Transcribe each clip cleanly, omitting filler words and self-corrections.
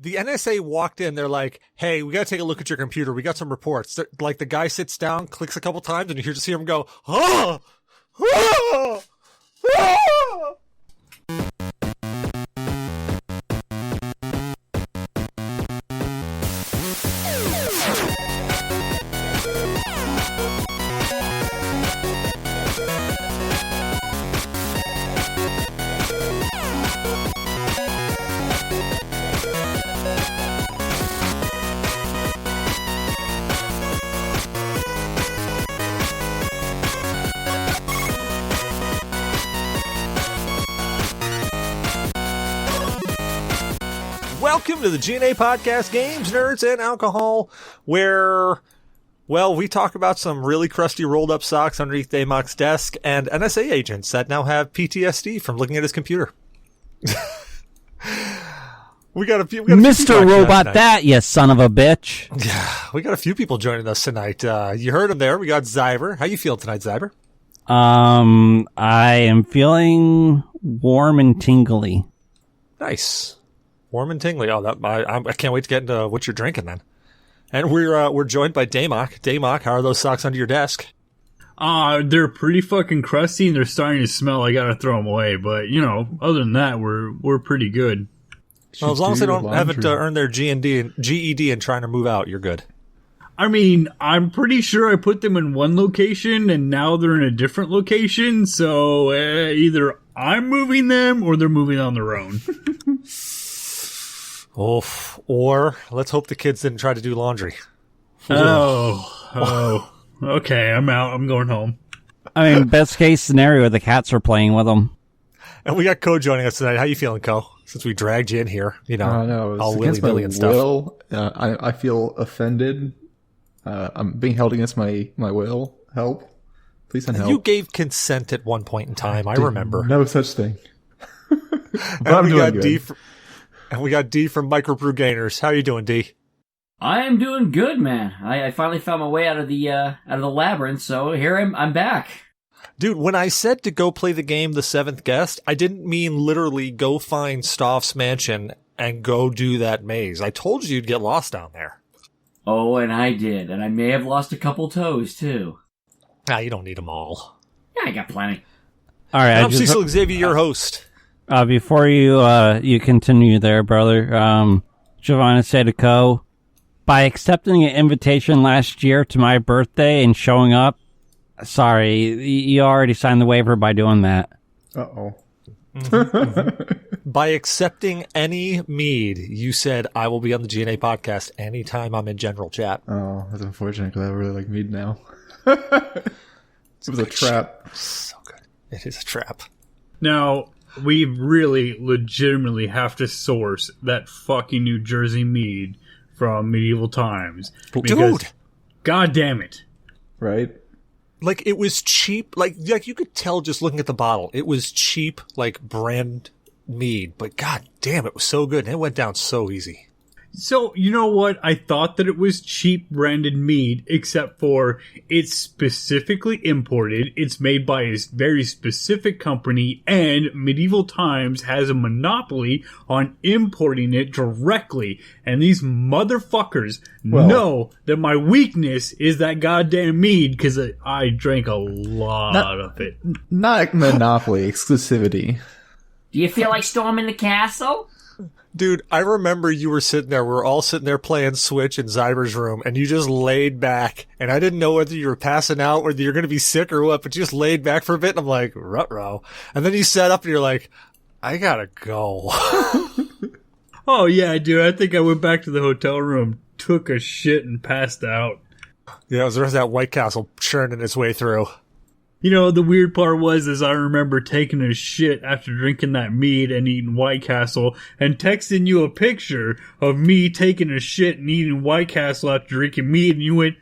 the NSA walked in. They're like, hey, we got to take a look at your computer. We got some reports. Like, the guy sits down, clicks a couple times, and you just hear him go, oh! Oh! Oh! Welcome to the G.N.A. podcast, Games, Nerds, and Alcohol, where, well, we talk about some really crusty rolled-up socks underneath Damok's desk and NSA agents that now have PTSD from looking at his computer. we got a few Mr. Robot that, you son of a bitch. Yeah, we got a few people joining us tonight. You heard him there. We got Zyber. How you feeling tonight, Zyber? I am feeling warm and tingly. Nice. Warm and tingly. Oh, I can't wait to get into what you're drinking then. And we're joined by Damok. Damok, how are those socks under your desk? They're pretty fucking crusty and they're starting to smell. I gotta throw them away. But other than that, we're pretty good. Well, as long as they haven't earned their GED and trying to move out, you're good. I mean, I'm pretty sure I put them in one location and now they're in a different location. So either I'm moving them or they're moving on their own. Oof. Or let's hope the kids didn't try to do laundry. Oh. Okay, I'm out. I'm going home. I mean, best case scenario, the cats are playing with them. And we got Co joining us tonight. How you feeling, Co? Since we dragged you in here, no, all willy-nilly and stuff. Will. I feel offended. I'm being held against my will. Help. Please send help. You gave consent at one point in time. I remember. No such thing. But I'm doing good. And we got D from Microbrew Gainers. How you doing, D? I am doing good, man. I finally found my way out of the labyrinth, so here I'm back. Dude, when I said to go play the game The Seventh Guest, I didn't mean literally go find Stoff's mansion and go do that maze. I told you you'd get lost down there. Oh, and I did. And I may have lost a couple toes, too. You don't need them all. Yeah, I got plenty. All right, I'm Cecil Xavier, your host. Before you continue there, brother, Giovanna said to Co, by accepting an invitation last year to my birthday and showing up, sorry, you already signed the waiver by doing that. Uh-oh. By accepting any mead, you said, I will be on the G.N.A. podcast anytime I'm in general chat. Oh, that's unfortunate because I really like mead now. It was a trap. So good. It is a trap. Now, we really legitimately have to source that fucking New Jersey mead from medieval times. Because, dude! God damn it. Right? Like, it was cheap. Like you could tell just looking at the bottle. It was cheap, like, brand mead. But god damn, it was so good. And it went down so easy. So, you know what? I thought that it was cheap branded mead, except for it's specifically imported, it's made by a very specific company, and Medieval Times has a monopoly on importing it directly. And these motherfuckers know that my weakness is that goddamn mead, because I drank a lot of it. Not monopoly, exclusivity. Do you feel like storming the castle? Dude, I remember you were sitting there. We were all sitting there playing Switch in Zyber's room, and you just laid back. And I didn't know whether you were passing out, whether you're going to be sick or what, but you just laid back for a bit, and I'm like, ruh-roh. And then you sat up, and you're like, I gotta go. Oh, yeah, dude. I think I went back to the hotel room, took a shit, and passed out. Yeah, it was the rest of that White Castle churning its way through. The weird part was I remember taking a shit after drinking that mead and eating White Castle and texting you a picture of me taking a shit and eating White Castle after drinking mead, and you went,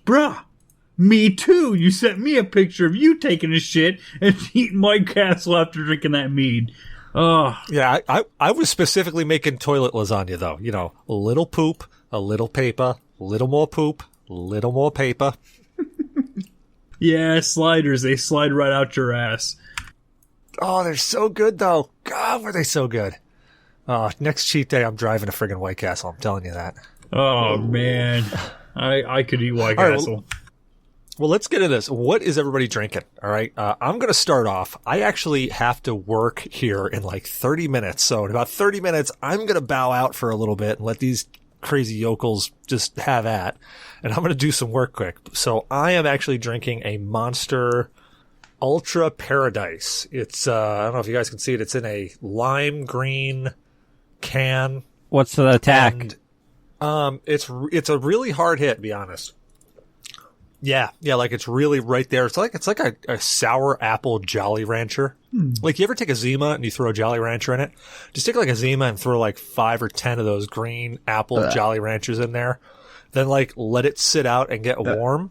bruh, me too. You sent me a picture of you taking a shit and eating White Castle after drinking that mead. Oh. Yeah, I was specifically making toilet lasagna, though. A little poop, a little paper, a little more poop, a little more paper. Yeah, sliders. They slide right out your ass. Oh, they're so good, though. God, were they so good. Next cheat day, I'm driving to friggin' White Castle. I'm telling you that. Oh, man. I could eat White All right, Castle. Well, let's get into this. What is everybody drinking? All right. I'm going to start off. I actually have to work here in like 30 minutes. So in about 30 minutes, I'm going to bow out for a little bit and let these crazy yokels just have at. And I'm going to do some work quick. So I am actually drinking a Monster Ultra Paradise. It's, I don't know if you guys can see it. It's in a lime green can. What's the attack? And, it's a really hard hit, to be honest. Yeah, like it's really right there. It's like a sour apple Jolly Rancher. Like you ever take a Zima and you throw a Jolly Rancher in it? Just take like a Zima and throw like 5 or 10 of those green apple Jolly Ranchers in there. Then like let it sit out and get warm,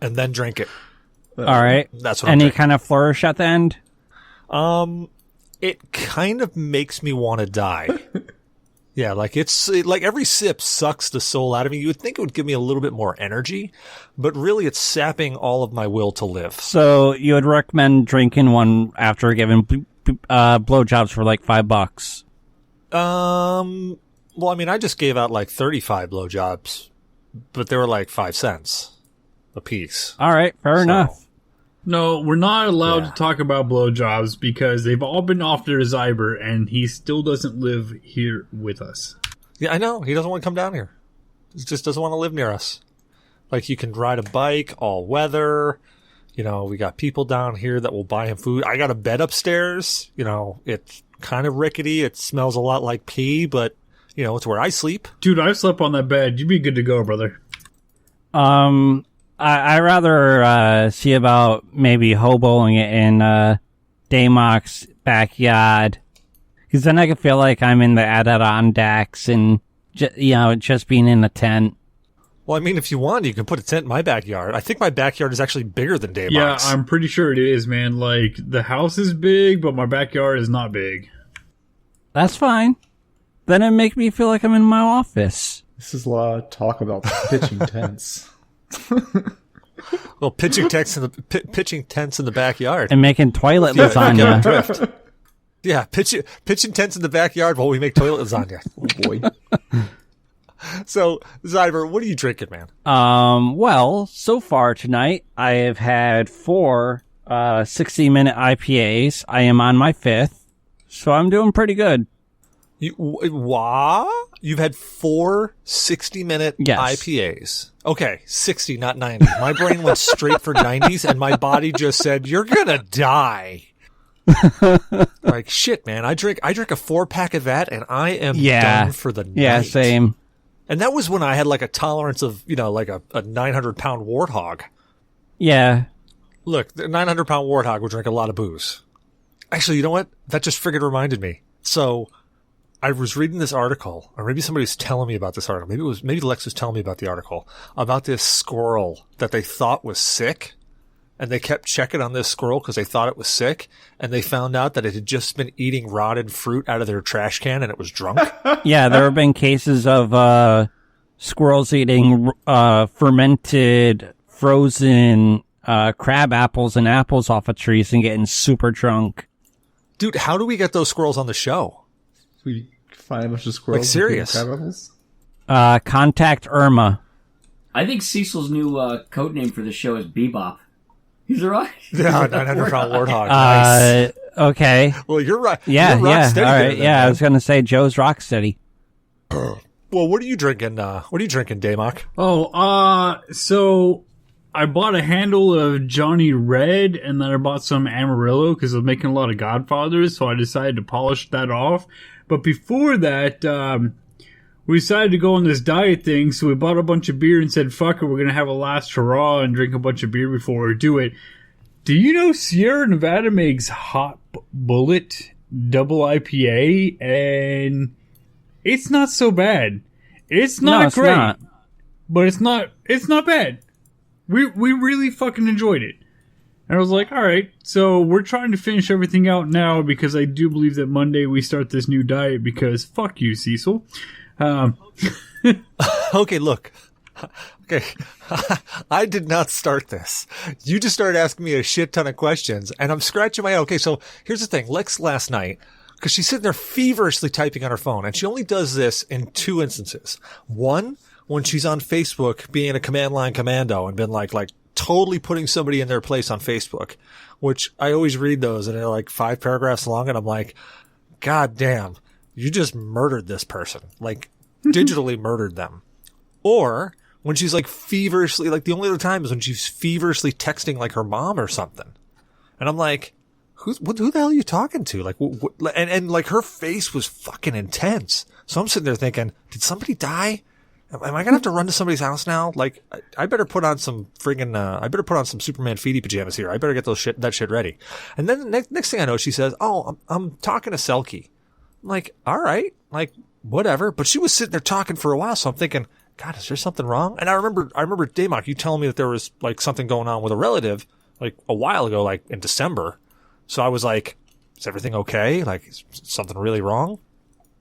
and then drink it. All right. That's what. Any kind of flourish at the end? It kind of makes me want to die. Yeah, like like every sip sucks the soul out of me. You would think it would give me a little bit more energy, but really it's sapping all of my will to live. So you would recommend drinking one after giving blowjobs for like $5? Well, I mean, I just gave out like 35 blowjobs, but they were like 5 cents a piece. All right, fair enough. No, we're not allowed to talk about blowjobs because they've all been offered to Zyber, and he still doesn't live here with us. Yeah, I know. He doesn't want to come down here. He just doesn't want to live near us. Like, you can ride a bike all weather. You know, we got people down here that will buy him food. I got a bed upstairs. You know, it's kind of rickety. It smells a lot like pee, but, you know, it's where I sleep. Dude, I've slept on that bed. You'd be good to go, brother. I rather see about maybe hoboing it in Damok's backyard, because then I can feel like I'm in the Adirondacks and just being in a tent. Well, I mean, if you want, you can put a tent in my backyard. I think my backyard is actually bigger than Damok's. Yeah, I'm pretty sure it is, man. Like, the house is big, but my backyard is not big. That's fine. Then it makes me feel like I'm in my office. This is a lot of talk about pitching tents. Well, pitching tents in the backyard And making toilet lasagna. drift. Yeah, pitching tents in the backyard while we make toilet lasagna. Oh boy. So, Zyber, what are you drinking, man? Well, so far tonight, I have had 4 60-minute IPAs. I am on my 5th, so I'm doing pretty good. You've had 4 60-minute IPAs. Okay, 60, not 90. My brain went straight for 90s, and my body just said, "You're gonna die." Like, shit, man. I drink a 4-pack of that, and I am done for the night. Yeah, same. And that was when I had like a tolerance of, like a 900-pound warthog. Yeah. Look, the 900-pound warthog would drink a lot of booze. Actually, you know what? That just friggin' reminded me. So, I was reading this article, or maybe somebody was telling me about this article. Maybe Lex was telling me about the article about this squirrel that they thought was sick, and they kept checking on this squirrel because they thought it was sick, and they found out that it had just been eating rotted fruit out of their trash can, and it was drunk. Yeah, there have been cases of squirrels eating fermented, frozen crab apples and apples off of trees and getting super drunk. Dude, how do we get those squirrels on the show? We find a bunch of squirrels. Like, serious? Crab apples? Contact Irma. I think Cecil's new code name for the show is Bebop. He's right. Yeah, 900-pound warthog. Nice. Okay. Well, you're right. Yeah, you're yeah. Rocksteady All right. then, Yeah, man. I was gonna say Joe's Rocksteady. Well, what are you drinking? Damok? Oh, so I bought a handle of Johnny Red, and then I bought some Amarillo because I was making a lot of Godfathers, so I decided to polish that off. But before that, we decided to go on this diet thing, so we bought a bunch of beer and said, fuck it, we're going to have a last hurrah and drink a bunch of beer before we do it. Do you know Sierra Nevada makes Hot Bullet double IPA, and it's not so bad. It's not great, not. but it's not bad. We really fucking enjoyed it. And I was like, all right, so we're trying to finish everything out now because I do believe that Monday we start this new diet because fuck you, Cecil. Okay, look. Okay. I did not start this. You just started asking me a shit ton of questions, and I'm scratching my head. Okay, so here's the thing. Lex last night because she's sitting there feverishly typing on her phone, and she only does this in 2 instances. One, when she's on Facebook being a command line commando and been like totally putting somebody in their place on Facebook, which I always read those and they're like 5 paragraphs long, and I'm like, God damn, you just murdered this person, like digitally murdered them. Or when she's like feverishly, like the only other time is when she's feverishly texting like her mom or something. And I'm like, who the hell are you talking to? Like, and like her face was fucking intense. So I'm sitting there thinking, did somebody die? Am I gonna have to run to somebody's house now? Like, I better put on some I better put on some Superman feety pajamas here. I better get that shit ready. And then the next thing I know, she says, oh, I'm talking to Selkie. I'm like, all right, like, whatever. But she was sitting there talking for a while. So I'm thinking, God, is there something wrong? And I remember Damok, you telling me that there was like something going on with a relative like a while ago, like in December. So I was like, is everything okay? Like, is something really wrong?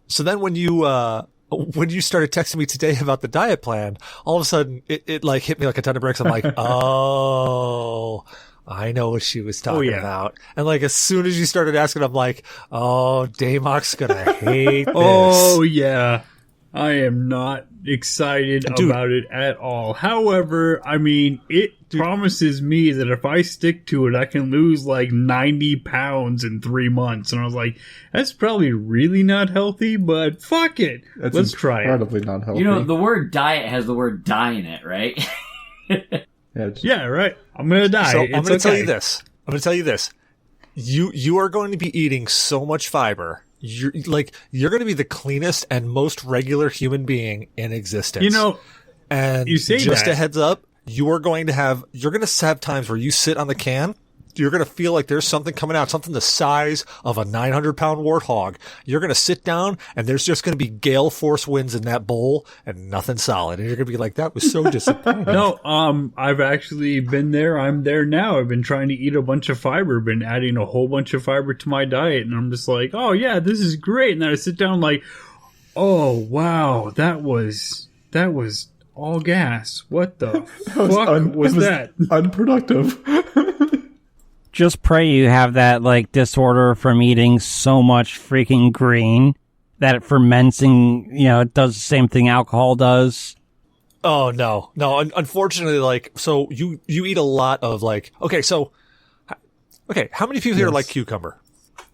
So then when you started texting me today about the diet plan, all of a sudden it like hit me like a ton of bricks. I'm like, oh, I know what she was talking about. And like, as soon as you started asking, I'm like, oh, Damok's gonna hate this. Oh yeah. I am not excited about it at all. However, I mean, it promises me that if I stick to it, I can lose like 90 pounds in 3 months. And I was like, that's probably really not healthy, but fuck it. Let's try it. Incredibly not healthy. You know, the word diet has the word die in it, right? Yeah, right. I'm going to die. So I'm going to tell you this. You are going to be eating so much fiber. You're going to be the cleanest and most regular human being in existence. You know, and you say just that. a heads up, you're going to have times where you sit on the can. You're going to feel like there's something coming out, something the size of a 900-pound warthog. You're going to sit down and there's just going to be gale force winds in that bowl and nothing solid. And you're going to be like, that was so disappointing. No, I've actually been there. I'm there now. I've been trying to eat a bunch of fiber, been adding a whole bunch of fiber to my diet. And I'm just like, oh yeah, this is great. And then I sit down like, oh wow, that was all gas. What the fuck was that? Unproductive. Just pray you have that, like, disorder from eating so much freaking green that it ferments and, you know, it does the same thing alcohol does. Oh, no. Unfortunately, like, so you eat a lot of, like, okay, how many people here like cucumber?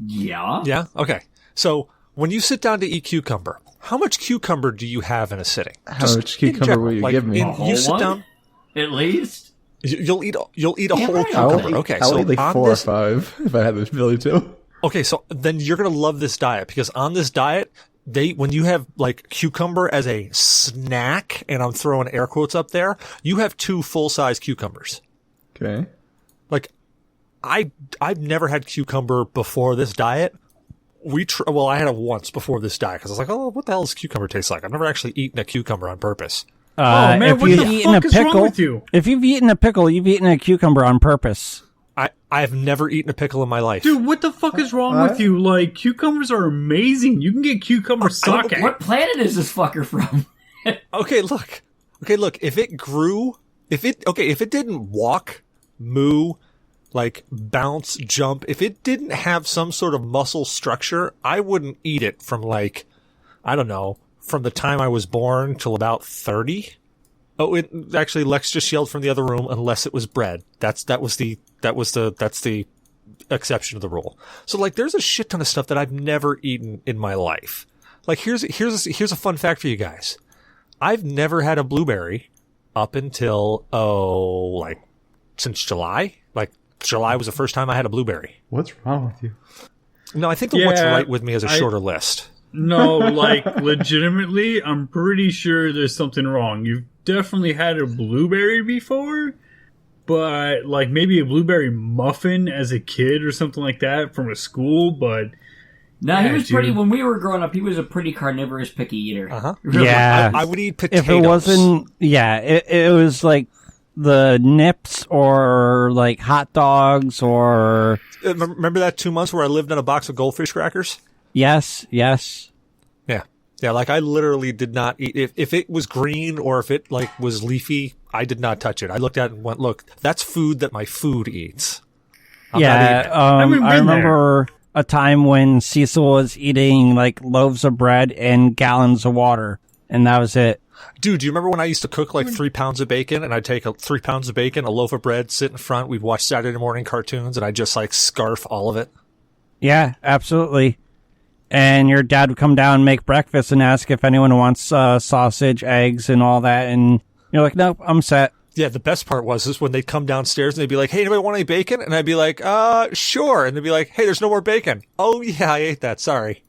Yeah. Yeah? Okay. So when you sit down to eat cucumber, how much cucumber do you have in a sitting? How much cucumber will you give me? You sit down, at least. You'll eat a whole right. cucumber. Okay, I'll so eat like on 4 this, or 5 if I had the ability to. Okay, so then you're gonna love this diet, because on this diet, when you have like cucumber as a snack, and I'm throwing air quotes up there, you have 2 full-size cucumbers. Okay. Like, I've never had cucumber before this diet. I had it once before this diet, because I was like, oh, what the hell does cucumber taste like? I've never actually eaten a cucumber on purpose. Oh man, if what you've the eaten fuck a is wrong pickle, with you? if you've eaten a pickle, you've eaten a cucumber on purpose. I've never eaten a pickle in my life. Dude, what the fuck is wrong with you? Like, cucumbers are amazing. You can get cucumber sake. What planet is this fucker from? Okay, look. If it didn't walk, moo, like bounce, jump, if it didn't have some sort of muscle structure, I wouldn't eat it from like, I don't know, from the time I was born till about 30. Oh, actually, Lex just yelled from the other room, unless it was bread. That's the exception to the rule. So like, there's a shit ton of stuff that I've never eaten in my life. Like, here's a fun fact for you guys. I've never had a blueberry up until, like, since July. Like, July was the first time I had a blueberry. What's wrong with you? No, I think what's right with me is a shorter list. No, like, legitimately, I'm pretty sure there's something wrong. You've definitely had a blueberry before, but, like, maybe a blueberry muffin as a kid or something like that from a school, but... No, he was pretty. When we were growing up, he was a pretty carnivorous, picky eater. Uh-huh. Yeah. I would eat potatoes. If it wasn't... Yeah, it was, like, the nips or, like, hot dogs or... Remember that 2 months where I lived on a box of goldfish crackers? Yes. Yeah, like I literally did not eat. If it was green or if it like was leafy, I did not touch it. I looked at it and went, look, that's food that my food eats. I remember a time when Cecil was eating like loaves of bread and gallons of water, and that was it. Dude, do you remember when I used to cook like 3 pounds of bacon, and I'd take 3 pounds of bacon, a loaf of bread, sit in front, we'd watch Saturday morning cartoons, and I'd just like scarf all of it? Yeah, absolutely. And your dad would come down and make breakfast and ask if anyone wants sausage, eggs, and all that, and you're like, nope, I'm set. Yeah, the best part was is when they'd come downstairs and they'd be like, hey, anybody want any bacon? And I'd be like, sure. And they'd be like, hey, there's no more bacon. Oh, yeah, I ate that. Sorry.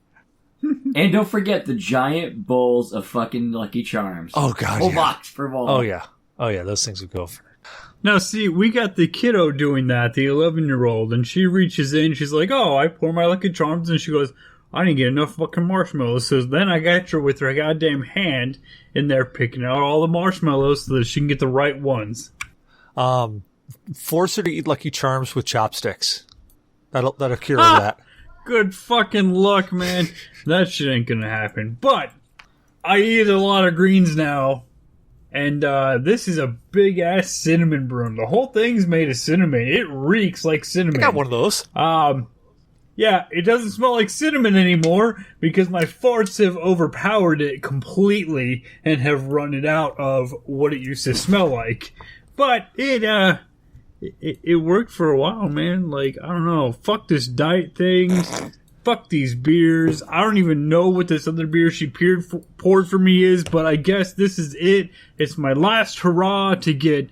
And don't forget the giant bowls of fucking Lucky Charms. Oh, God, Whole yeah. box per bowl. Oh, yeah. Oh, yeah, those things would go for... Now, see, we got the kiddo doing that, the 11-year-old, and she reaches in, she's like, oh, I pour my Lucky Charms, and she goes, I didn't get enough fucking marshmallows. So then I got her with her goddamn hand in there picking out all the marshmallows so that she can get the right ones. Force her to eat Lucky Charms with chopsticks. That'll cure that. Good fucking luck, man. That shit ain't gonna happen. But I eat a lot of greens now, and this is a big-ass cinnamon broom. The whole thing's made of cinnamon. It reeks like cinnamon. I got one of those. Yeah, it doesn't smell like cinnamon anymore because my farts have overpowered it completely and have run it out of what it used to smell like. But it worked for a while, man. Like, I don't know. Fuck this diet thing. Fuck these beers. I don't even know what this other beer she poured for me is, but I guess this is it. It's my last hurrah to get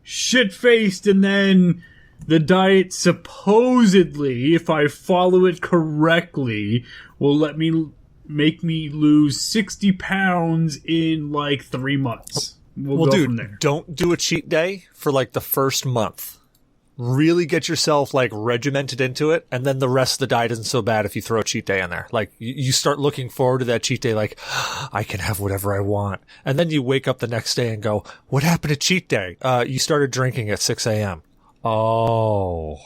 shit-faced, and then the diet supposedly, if I follow it correctly, will make me lose 60 pounds in like 3 months. We'll go from there. Don't do a cheat day for like the first month. Really get yourself like regimented into it, and then the rest of the diet isn't so bad if you throw a cheat day in there. Like you start looking forward to that cheat day like, I can have whatever I want. And then you wake up the next day and go, what happened to cheat day? You started drinking at 6 a.m. Oh,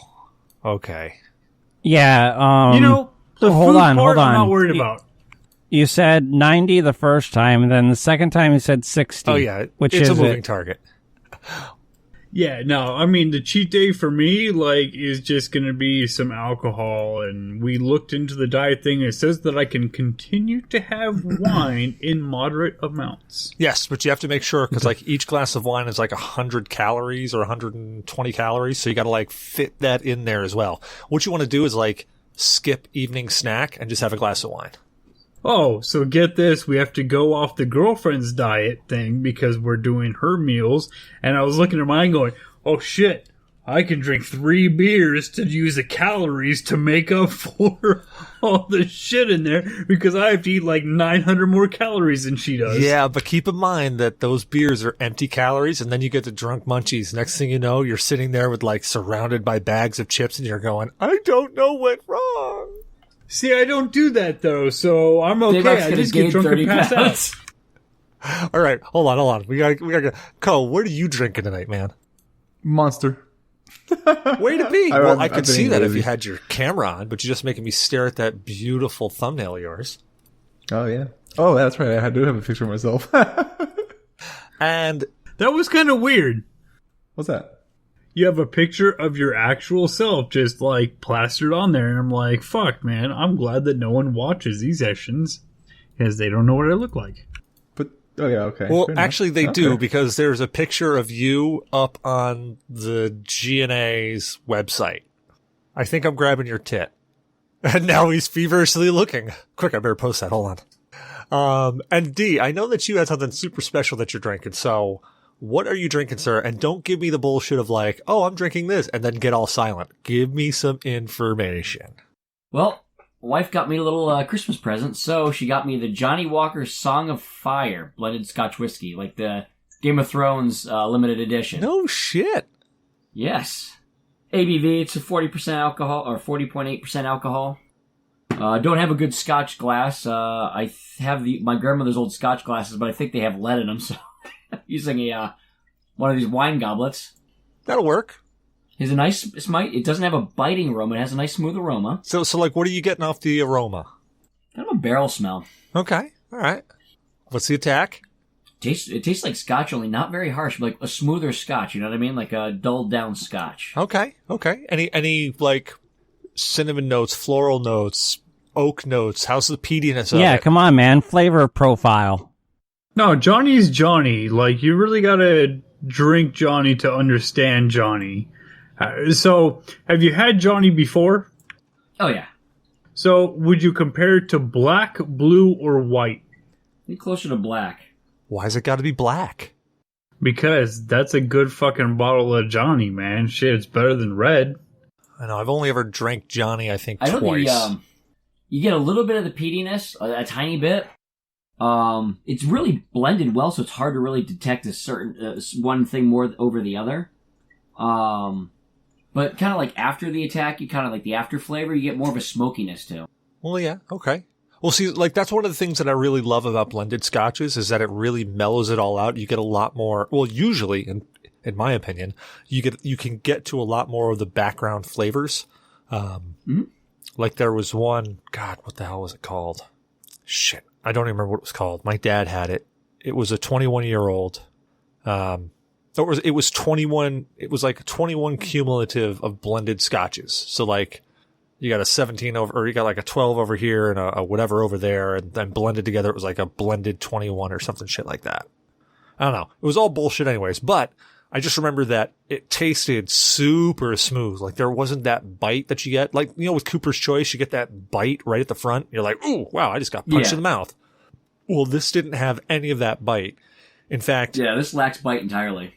okay. Yeah, you know, the hold food on. part I'm not worried about. You said 90 the first time, and then the second time you said 60. Oh, yeah. Which it's is a moving it? target. Yeah, no, I mean, the cheat day for me, like, is just gonna be some alcohol, and we looked into the diet thing, and it says that I can continue to have wine in moderate amounts. Yes, but you have to make sure, because like each glass of wine is like 100 calories or 120 calories, so you gotta like fit that in there as well. What you want to do is like skip evening snack and just have a glass of wine. Oh, so get this, we have to go off the girlfriend's diet thing because we're doing her meals, and I was looking at mine going, oh shit, I can drink 3 beers to use the calories to make up for all the shit in there because I have to eat like 900 more calories than she does. Yeah, but keep in mind that those beers are empty calories, and then you get the drunk munchies. Next thing you know, you're sitting there with like surrounded by bags of chips, and you're going, I don't know what wrong. See, I don't do that though, so I'm okay. I just get drunk and pass out. All right, hold on. We gotta go. Cole, what are you drinking tonight, man? Monster. Way to be. Well, I could I've see been that if lazy. you had your camera on, but you're just making me stare at that beautiful thumbnail of yours. Oh, yeah. Oh, that's right. I do have a picture of myself. And That was kind of weird. What's that? You have a picture of your actual self just like plastered on there, and I'm like, fuck, man, I'm glad that no one watches these sessions because they don't know what I look like. But, oh, yeah, okay. well, Fair enough. actually, they do Okay. because there's a picture of you up on the G.N.A's website. I think I'm grabbing your tit, and now he's feverishly looking. Quick, I better post that. Hold on. And D, I know that you had something super special that you're drinking, so. What are you drinking, sir? And don't give me the bullshit of like, oh, I'm drinking this, and then get all silent. Give me some information. Well, wife got me a little Christmas present, so she got me the Johnny Walker Song of Fire blended Scotch whiskey, like the Game of Thrones limited edition. No shit. Yes. ABV, it's a 40% alcohol, or 40.8% alcohol. Don't have a good Scotch glass. I have my grandmother's old Scotch glasses, but I think they have lead in them, so using one of these wine goblets. That'll work. It's a nice, it doesn't have a biting aroma, it has a nice smooth aroma. So like, what are you getting off the aroma? Kind of a barrel smell. Okay. All right. What's the attack? It tastes like Scotch, only not very harsh, but like a smoother Scotch, you know what I mean? Like a dulled down Scotch. Okay. Any like cinnamon notes, floral notes, oak notes? How's the peatiness of Yeah, it? come on, man. Flavor profile. No, Johnny's Johnny. Like, you really gotta drink Johnny to understand Johnny. So, have you had Johnny before? Oh yeah, So, would you compare it to black, blue, or white? I think closer to black. Why's it got to be black? Because that's a good fucking bottle of Johnny, man. Shit, it's better than red. I know. I've only ever drank Johnny, I think, I know twice. you get a little bit of the peatiness, a tiny bit. It's really blended well, so it's hard to really detect a certain one thing more over the other. But kind of like after the attack, you kind of like the after flavor, you get more of a smokiness too. Well, yeah, okay. Well, see, like, that's one of the things that I really love about blended scotches is that it really mellows it all out. You get a lot more, well, usually, in my opinion, you can get to a lot more of the background flavors. Like there was one, God, what the hell was it called? Shit, I don't even remember what it was called. My dad had it. It was a 21-year-old. It was 21. It was like 21 cumulative of blended scotches. So like, you got a 17 over, or you got like a 12 over here and a whatever over there, and then blended together. It was like a blended 21 or something shit like that. I don't know. It was all bullshit anyways, but I just remember that it tasted super smooth. Like there wasn't that bite that you get. Like, you know, with Cooper's Choice, you get that bite right at the front. You're like, ooh, wow, I just got punched in the mouth. Well, this didn't have any of that bite. In fact, Yeah, this lacks bite entirely.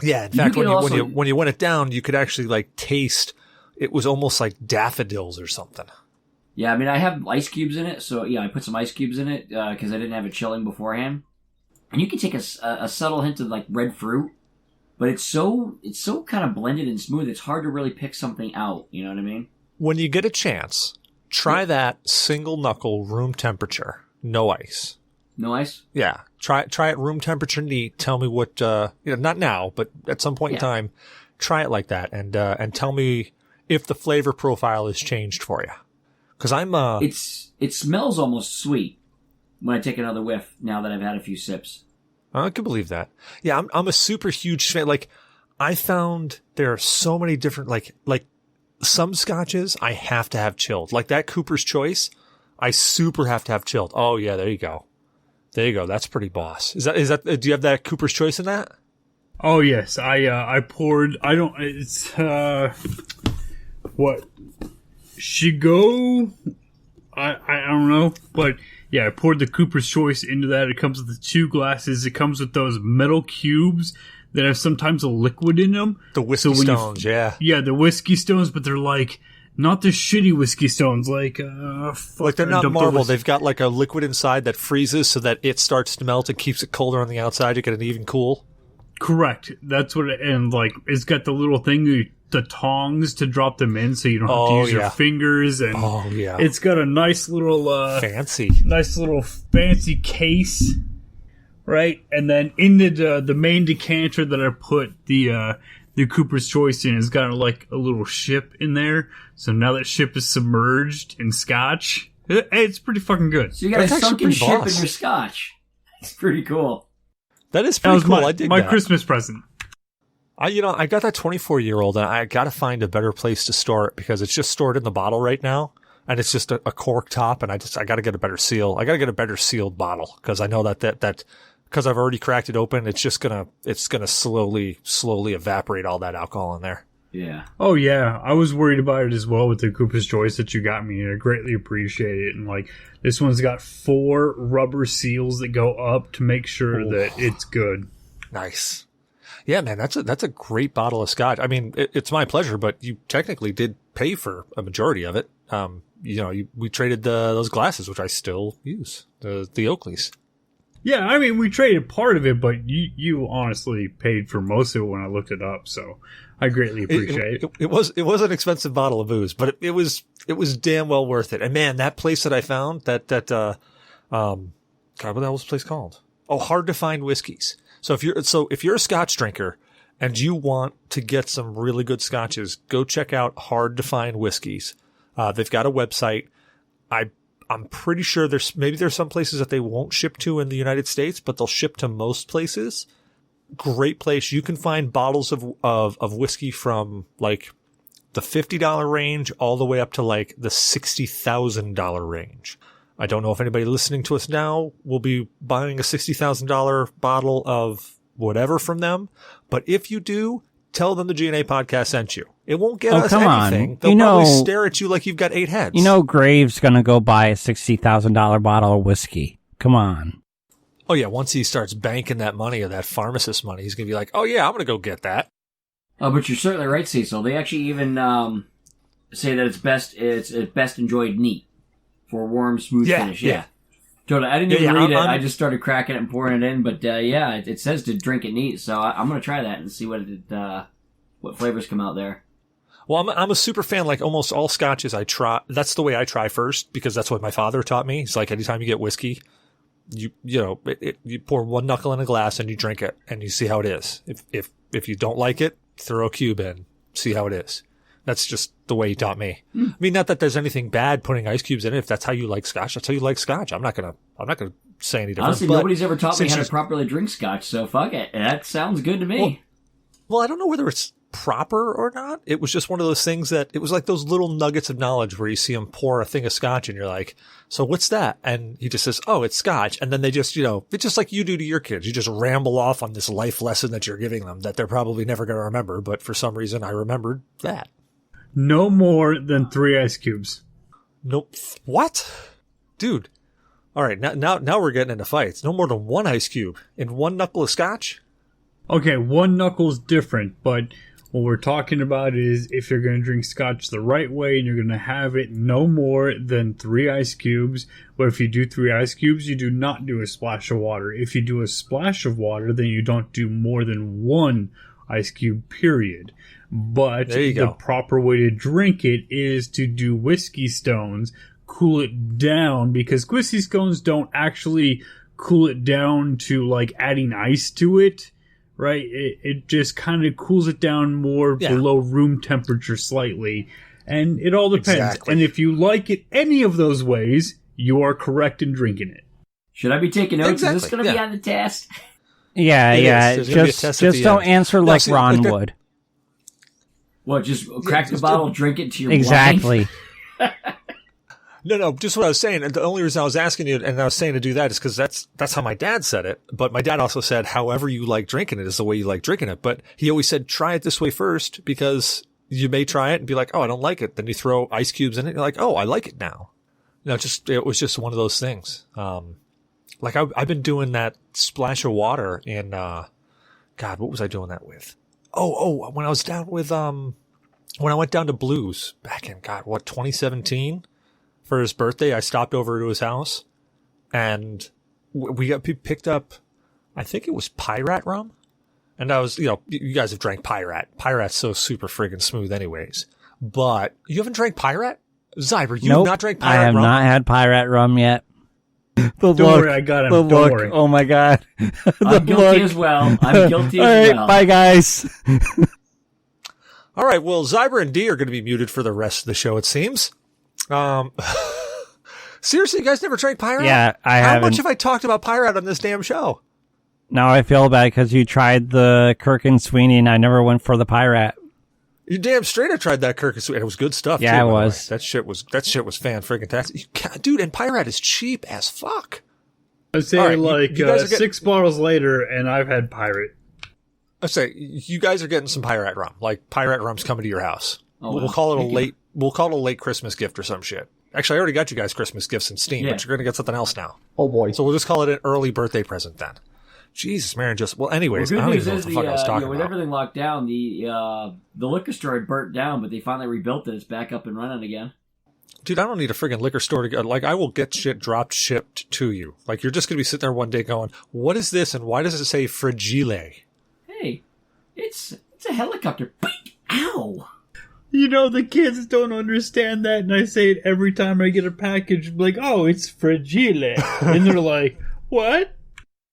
yeah, in fact, when you went it down, you could actually like taste. It was almost like daffodils or something. Yeah, I mean, I have ice cubes in it, so yeah, I put some ice cubes in it because I didn't have it chilling beforehand. And you can take a subtle hint of like red fruit, but it's so kind of blended and smooth. It's hard to really pick something out. You know what I mean? When you get a chance, try that single knuckle room temperature, no ice. No ice? Yeah, try it room temperature neat. Tell me what not now, but at some point in time, try it like that, and tell me if the flavor profile has changed for you. Because it smells almost sweet when I take another whiff. Now that I've had a few sips, I can believe that. Yeah, I'm a super huge fan. Like, I found there are so many different like some scotches I have to have chilled. Like that Cooper's Choice, I super have to have chilled. Oh yeah, there you go. There you go. That's pretty boss. Is that? Do you have that Cooper's Choice in that? Oh yes, I poured. I don't. It's what Shigo. I don't know, but yeah, I poured the Cooper's Choice into that. It comes with the 2 glasses. It comes with those metal cubes that have sometimes a liquid in them. The whiskey stones, yeah. Yeah, the whiskey stones, but they're like not the shitty whiskey stones, like they're not marble. They've got like a liquid inside that freezes so that it starts to melt and keeps it colder on the outside. You get an even cool. Correct. That's what and like it's got the little thing, the tongs to drop them in, so you don't have to use your fingers. And it's got a nice little fancy case, right? And then in the main decanter that I put the Cooper's Choice in has got like a little ship in there. So now that ship is submerged in scotch. It's pretty fucking good. So you got a sunken ship in your scotch. It's pretty cool. That is pretty cool. I dig my that. Christmas present. I got that 24-year-old, and I got to find a better place to store it because it's just stored in the bottle right now, and it's just a cork top, and I got to get a better seal. I got to get a better sealed bottle because I know that because I've already cracked it open, it's gonna slowly evaporate all that alcohol in there. Yeah. Oh yeah, I was worried about it as well with the Cooper's Choice that you got me, and I greatly appreciate it. And like this one's got 4 rubber seals that go up to make sure that it's good. Nice. Yeah, man, that's a great bottle of scotch. I mean, it's my pleasure, but you technically did pay for a majority of it. We traded those glasses, which I still use, the Oakleys. Yeah, I mean, we traded part of it, but you honestly paid for most of it when I looked it up, so I greatly appreciate it. It was an expensive bottle of booze, but it was damn well worth it. And man, that place that I found, God, what the hell was the place called? Oh, Hard to Find Whiskeys. So if you're a scotch drinker and you want to get some really good scotches, go check out Hard to Find Whiskeys. They've got a website. I'm pretty sure there's some places that they won't ship to in the United States, but they'll ship to most places. Great place. You can find bottles of whiskey from like the $50 range all the way up to like the $60,000 range. I don't know if anybody listening to us now will be buying a $60,000 bottle of whatever from them, but if you do, tell them the G.N.A. podcast sent you. It won't get us anything. They'll probably stare at you like you've got 8 heads. You know Graves gonna go buy a $60,000 bottle of whiskey. Come on. Oh yeah, once he starts banking that money or that pharmacist money, he's gonna be like, oh yeah, I'm gonna go get that. Oh, but you're certainly right, Cecil. They actually even say that it's best enjoyed neat for a warm, smooth finish. Yeah. Totally. I didn't even read it. I just started cracking it and pouring it in. But it says to drink it neat. So I'm gonna try that and see what flavors come out there. Well, I'm a super fan. Like almost all scotches I try. That's the way I try first because that's what my father taught me. It's like anytime you get whiskey, you pour one knuckle in a glass and you drink it and you see how it is. If you don't like it, throw a cube in, see how it is. That's just the way he taught me. I mean, not that there's anything bad putting ice cubes in it. If that's how you like scotch, that's how you like scotch. I'm not gonna say any different. Honestly, nobody's ever taught me how to properly drink scotch, so fuck it. That sounds good to me. Well, I don't know whether it's proper or not. It was just one of those things that it was like those little nuggets of knowledge where you see him pour a thing of scotch and you're like, so what's that? And he just says, oh, it's scotch. And then they just, it's just like you do to your kids. You just ramble off on this life lesson that you're giving them that they're probably never going to remember. But for some reason, I remembered that. No more than 3 ice cubes. Nope. What? Dude. All right. Now we're getting into fights. No more than 1 ice cube in 1 knuckle of scotch. Okay, 1 knuckle's different, but what we're talking about is if you're going to drink scotch the right way and you're going to have it no more than 3 ice cubes. But if you do 3 ice cubes, you do not do a splash of water. If you do a splash of water, then you don't do more than 1 ice cube, period. But the proper way to drink it is to do whiskey stones, cool it down, because whiskey stones don't actually cool it down to like adding ice to it. Right, it just kind of cools it down more below room temperature slightly, and it all depends. Exactly. And if you like it any of those ways, you are correct in drinking it. Should I be taking notes? Exactly. Is this going to be on the test? Yeah. Just don't answer like Ron would. What? Just crack the bottle, drink it to your exactly. No, just what I was saying. And the only reason I was asking you and I was saying to do that is because that's how my dad said it. But my dad also said, however you like drinking it is the way you like drinking it. But he always said, try it this way first because you may try it and be like, oh, I don't like it. Then you throw ice cubes in it and you're like, oh, I like it now. It was just one of those things. Like I've been doing that splash of water in, God, what was I doing that with? Oh, when I was down with, when I went down to Blues back in, 2017? For his birthday, I stopped over to his house, and we got picked up, I think it was Pyrat rum. And I was, you guys have drank Pyrat. Pyrat's so super friggin' smooth anyways. But you haven't drank Pyrat? Zyber, you've not drank Pyrat rum? I have not had Pyrat rum yet. Don't worry, I got him. Don't worry. Oh my God. I'm guilty as well. All right, bye guys. All right, well, Zyber and D are going to be muted for the rest of the show, it seems. Seriously, you guys never drank Pyrat? Yeah, I haven't. How much have I talked about Pyrat on this damn show? Now I feel bad because you tried the Kirk and Sweeney and I never went for the Pyrat. You damn straight I tried that Kirk and Sweeney. It was good stuff. Yeah, too, it was. That shit was fan-friggin-tastic. Dude, and Pyrat is cheap as fuck. I'd say right, 6 bottles later and I've had Pyrat. I'd say you guys are getting some Pyrat rum. Like Pyrat rum's coming to your house. Oh, we'll call it We'll call it a late Christmas gift or some shit. Actually, I already got you guys Christmas gifts in Steam, but you're going to get something else now. Oh, boy. So we'll just call it an early birthday present then. Jesus, Marion, anyways, I don't even know what the fuck I was talking with about. Everything locked down, the liquor store had burnt down, but they finally rebuilt it. It's back up and running again. Dude, I don't need a friggin' liquor store to go. Like, I will get shit shipped to you. Like, you're just going to be sitting there one day going, what is this, and why does it say Fragile? Hey, it's a helicopter. Ow! The kids don't understand that, and I say it every time I get a package, like, oh, it's fragile. And they're like, what?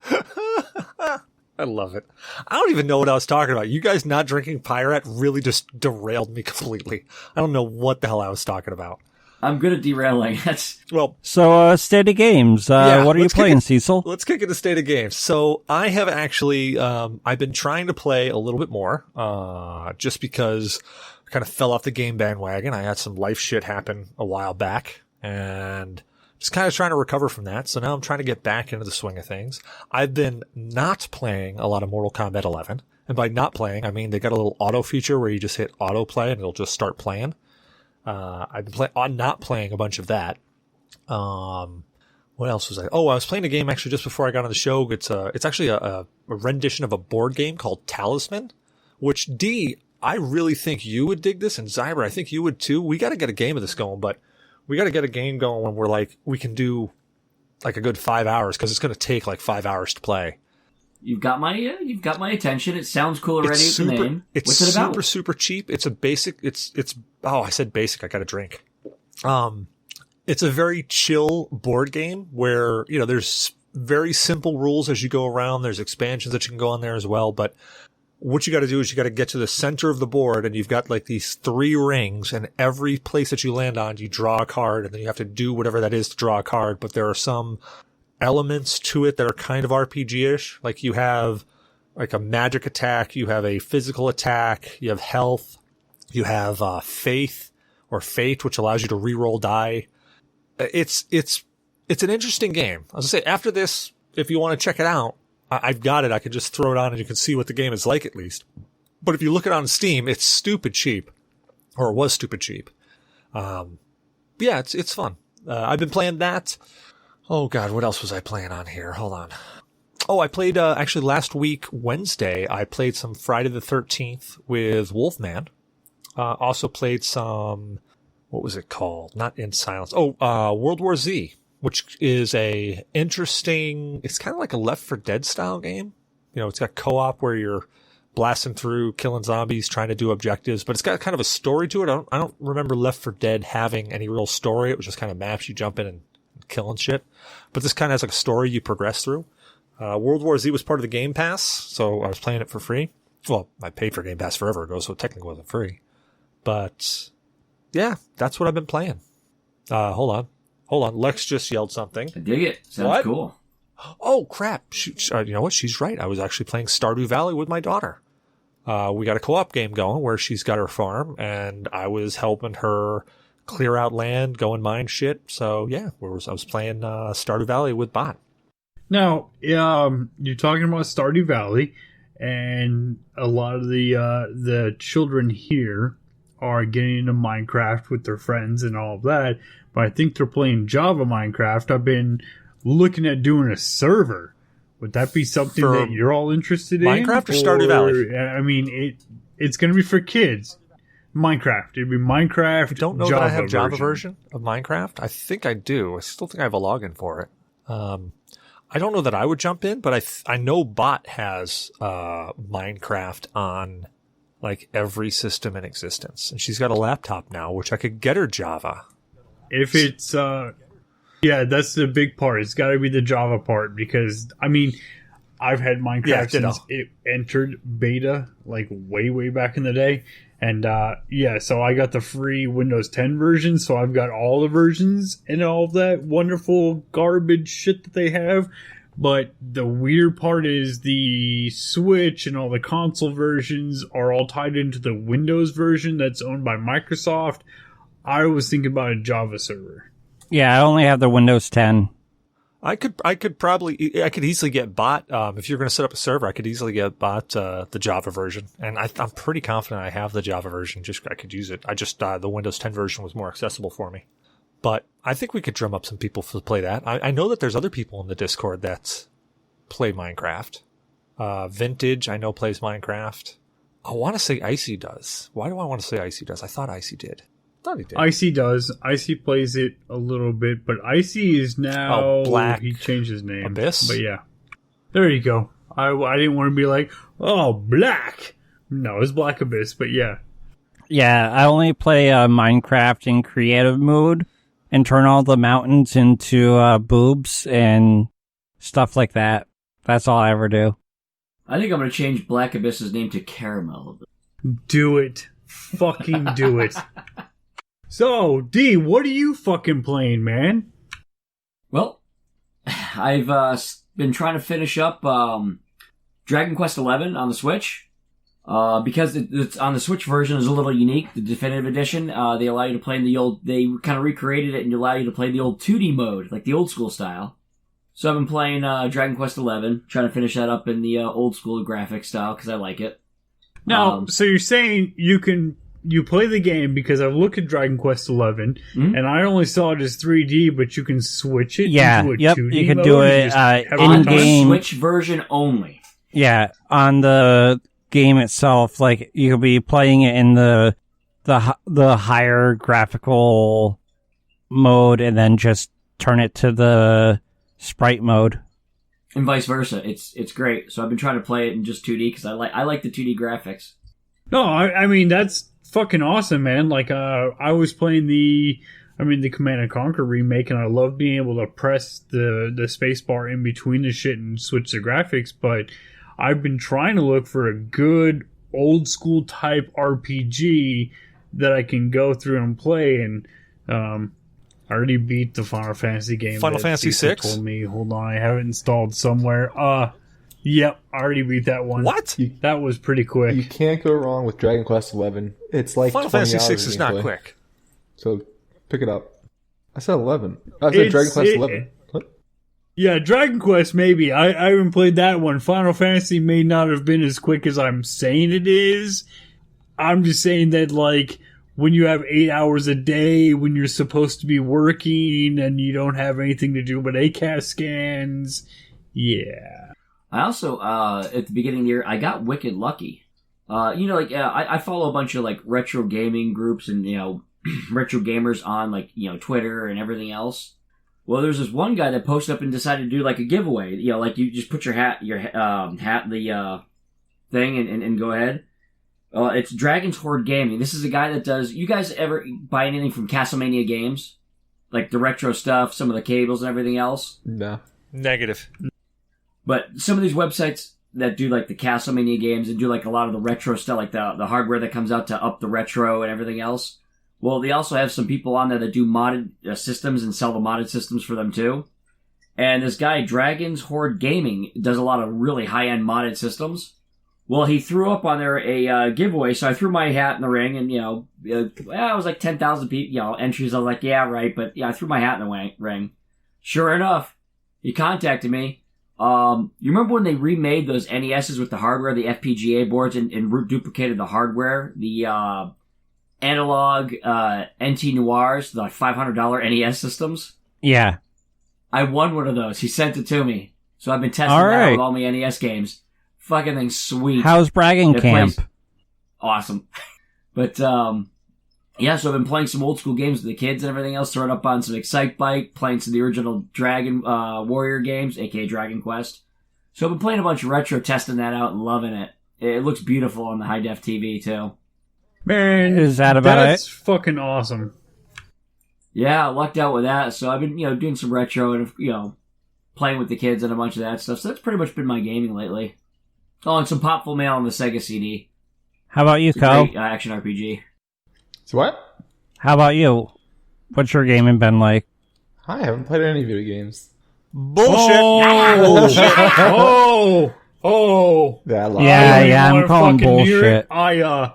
I love it. I don't even know what I was talking about. You guys not drinking Pyrat really just derailed me completely. I don't know what the hell I was talking about. I'm good at derailing. So, State of Games. What are you playing, Cecil? Let's kick into State of Games. So, I have actually, I've been trying to play a little bit more, just because kind of fell off the game bandwagon. I had some life shit happen a while back and just kind of trying to recover from that. So now I'm trying to get back into the swing of things. I've been not playing a lot of Mortal Kombat 11. And by not playing, I mean they got a little auto feature where you just hit autoplay and it'll just start playing. I've been not playing a bunch of that. What else was I? Oh, I was playing a game actually just before I got on the show. It's actually a rendition of a board game called Talisman, which D, I really think you would dig this, and Zyber, I think you would too. We got to get a game of this going, but we got to get a game going when we're like, we can do like a good 5 hours because it's going to take like 5 hours to play. You've got my attention. It sounds cool already with the name. What's it about? It's super cheap. It's a basic, oh, I said basic. I got a drink. It's a very chill board game where, you know, there's very simple rules as you go around. There's expansions that you can go on there as well. But what you got to do is you got to get to the center of the board and you've got like these 3 rings, and every place that you land on, you draw a card, and then you have to do whatever that is to draw a card. But there are some elements to it that are kind of RPG-ish. Like you have like a magic attack, you have a physical attack, you have health, you have faith or fate, which allows you to re-roll die. It's an interesting game. I was gonna say, after this, if you want to check it out, I've got it. I can just throw it on and you can see what the game is like at least. But if you look it on Steam, it's stupid cheap, or it was stupid cheap. Yeah, it's fun. I've been playing that. Oh God, what else was I playing on here? Hold on. Oh, I played, actually last week, Wednesday, I played some Friday the 13th with Wolfman. Also played some, what was it called? Not In Silence. Oh, World War Z, which is a interesting, it's kind of like a Left 4 Dead style game. You know, it's got co-op where you're blasting through, killing zombies, trying to do objectives, but it's got kind of a story to it. I don't remember Left 4 Dead having any real story. It was just kind of maps, you jump in and kill and shit. But this kind of has like a story you progress through. World War Z was part of the Game Pass, so I was playing it for free. Well, I paid for Game Pass forever ago, so it technically wasn't free. But yeah, that's what I've been playing. Hold on. Lex just yelled something. I dig it. Sounds cool. Oh crap! You know what? She's right. I was actually playing Stardew Valley with my daughter. We got a co-op game going where she's got her farm, and I was helping her clear out land, go and mine shit. So yeah, I was playing Stardew Valley with Bot. Now, you're talking about Stardew Valley, and a lot of the children here are getting into Minecraft with their friends and all of that, but I think they're playing Java Minecraft. I've been looking at doing a server. Would that be something that you're all interested in? Minecraft or Stardew Valley? I mean, it's going to be for kids. Minecraft. It'd be Minecraft. I don't know Java that I have Java version of Minecraft. I think I do. I still think I have a login for it. I don't know that I would jump in, but I know Bot has Minecraft on like every system in existence, and she's got a laptop now, which I could get her Java. If it's yeah, that's the big part. It's got to be the Java part, because I mean, I've had Minecraft since it entered beta, like way back in the day. And yeah, so I got the free Windows 10 version, so I've got all the versions and all of that wonderful garbage shit that they have. But the weird part is the Switch and all the console versions are all tied into the Windows version that's owned by Microsoft. I was thinking about a Java server. Yeah, I only have the Windows 10. I could easily get Bot, if you're going to set up a server, I could easily get Bot, the Java version. And I'm pretty confident I have the Java version. I could use it. The Windows 10 version was more accessible for me. But I think we could drum up some people to play that. I know that there's other people in the Discord that play Minecraft. Vintage, I know, plays Minecraft. I want to say Icy does. Why do I want to say Icy does? I thought Icy did. Icy does. Icy plays it a little bit, but Icy is now Black. He changed his name. Abyss? But yeah. There you go. I didn't want to be like, oh, Black. No, it's Black Abyss, but yeah. Yeah, I only play Minecraft in creative mode and turn all the mountains into boobs and stuff like that. That's all I ever do. I think I'm going to change Black Abyss's name to Caramel. Do it. Fucking do it. So, D, what are you fucking playing, man? Well, I've been trying to finish up Dragon Quest XI on the Switch. Because it's on the Switch version is a little unique. The Definitive Edition, they allow you to play in the old. They kind of recreated it and allow you to play the old 2D mode, like the old school style. So I've been playing Dragon Quest XI, trying to finish that up in the old school graphic style because I like it. Now, so you're saying you play the game because I've looked at Dragon Quest XI and I only saw it as 3D, but you can switch it into a 2D you can mode do and it just have in On it the game. Switch version only. Yeah, on the game itself, like you could be playing it in the higher graphical mode, and then just turn it to the sprite mode, And vice versa. It's great. So I've been trying to play it in just 2D because I like the 2D graphics. No, I mean that's fucking awesome, man. Like I was playing the Command and Conquer remake, and I love being able to press the space bar in between the shit and switch the graphics, but I've been trying to look for a good old school type RPG that I can go through and play, and I already beat the Final Fantasy game. Final Fantasy Cecil 6? told me, hold on, I have it installed somewhere. Yep, I already beat that one. What? That was pretty quick. You can't go wrong with Dragon Quest XI. It's like Final 20 Fantasy hours 6 of is not gameplay. quick. So pick it up. I said 11. I said Dragon Quest 11. What? Yeah, Dragon Quest, maybe. I haven't played that one. Final Fantasy may not have been as quick as I'm saying it is. I'm just saying that, like, when you have 8 hours a day, when you're supposed to be working, and you don't have anything to do but ACAS scans, yeah. I also, at the beginning of the year, I got wicked lucky. I follow a bunch of, like, retro gaming groups and, retro gamers on, like, Twitter and everything else. Well, there's this one guy that posted up and decided to do, like, a giveaway. Like, you just put your hat in the thing and go ahead. It's Dragon's Horde Gaming. This is a guy that does... You guys ever buy anything from Castlemania Games? Like, the retro stuff, some of the cables and everything else? No. Negative. But some of these websites that do, like, the Castlemania games and do, like, a lot of the retro stuff, like the hardware that comes out to up the retro and everything else... Well, they also have some people on there that do modded systems and sell the modded systems for them, too. And this guy, Dragon's Horde Gaming, does a lot of really high-end modded systems. Well, he threw up on there a giveaway, so I threw my hat in the ring, and, it was like 10,000 entries. I was like, yeah, right, but, I threw my hat in the ring. Sure enough, he contacted me. You remember when they remade those NESs with the hardware, the FPGA boards, and duplicated the hardware? The, analog NT Noirs, the $500 NES systems. Yeah. I won one of those. He sent it to me. So I've been testing All that right. with all my NES games. Fucking thing's sweet. How's bragging It camp? plays awesome. But, so I've been playing some old school games with the kids and everything else, throwing up on some Excitebike, playing some of the original Dragon Warrior games, aka Dragon Quest. So I've been playing a bunch of retro, testing that out and loving it. It looks beautiful on the high-def TV, too. Man, Is that about that's fucking awesome. Yeah, I lucked out with that. So I've been, doing some retro and, playing with the kids and a bunch of that stuff. So that's pretty much been my gaming lately. Oh, and some Popful Mail on the Sega CD. How about you, It's a Co? great action RPG. So what? How about you? What's your gaming been like? I haven't played any video games. Bullshit. Oh. Yeah, I lied. Yeah, wanna I'm calling fucking hear it? bullshit.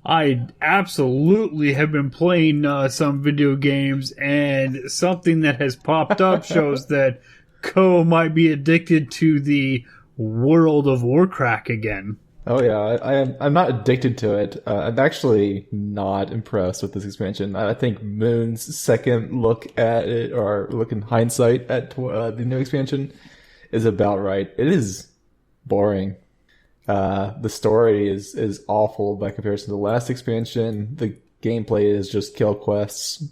I absolutely have been playing some video games, and something that has popped up shows that Ko might be addicted to the World of Warcraft again. Oh yeah, I'm not addicted to it. I'm actually not impressed with this expansion. I think Moon's second look at it, or look in hindsight at the new expansion, is about right. It is boring. The story is awful by comparison to the last expansion. The gameplay is just kill quests,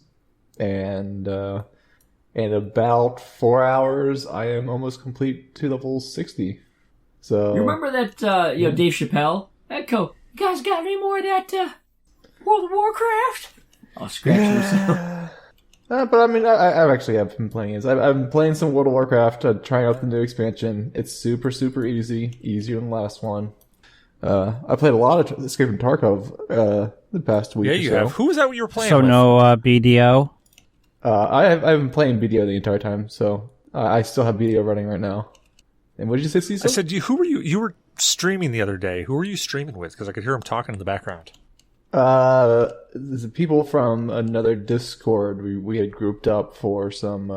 and in about 4 hours, I am almost complete to level 60. So You remember that, Dave Chappelle? Echo, you guys got any more of that, World of Warcraft? I'll scratch yourself. But I mean, I actually have been playing it. I've been playing some World of Warcraft, trying out the new expansion. It's super, super easy. Easier than the last one. I played a lot of Escape from Tarkov the past week Yeah, or you so. have. Who was that you were playing So with? no BDO? I've been playing BDO the entire time, so I still have BDO running right now. And what did you say, Cecil? I said, who were you? You were streaming the other day. Who were you streaming with? Because I could hear him talking in the background. The people from another Discord. We had grouped up for some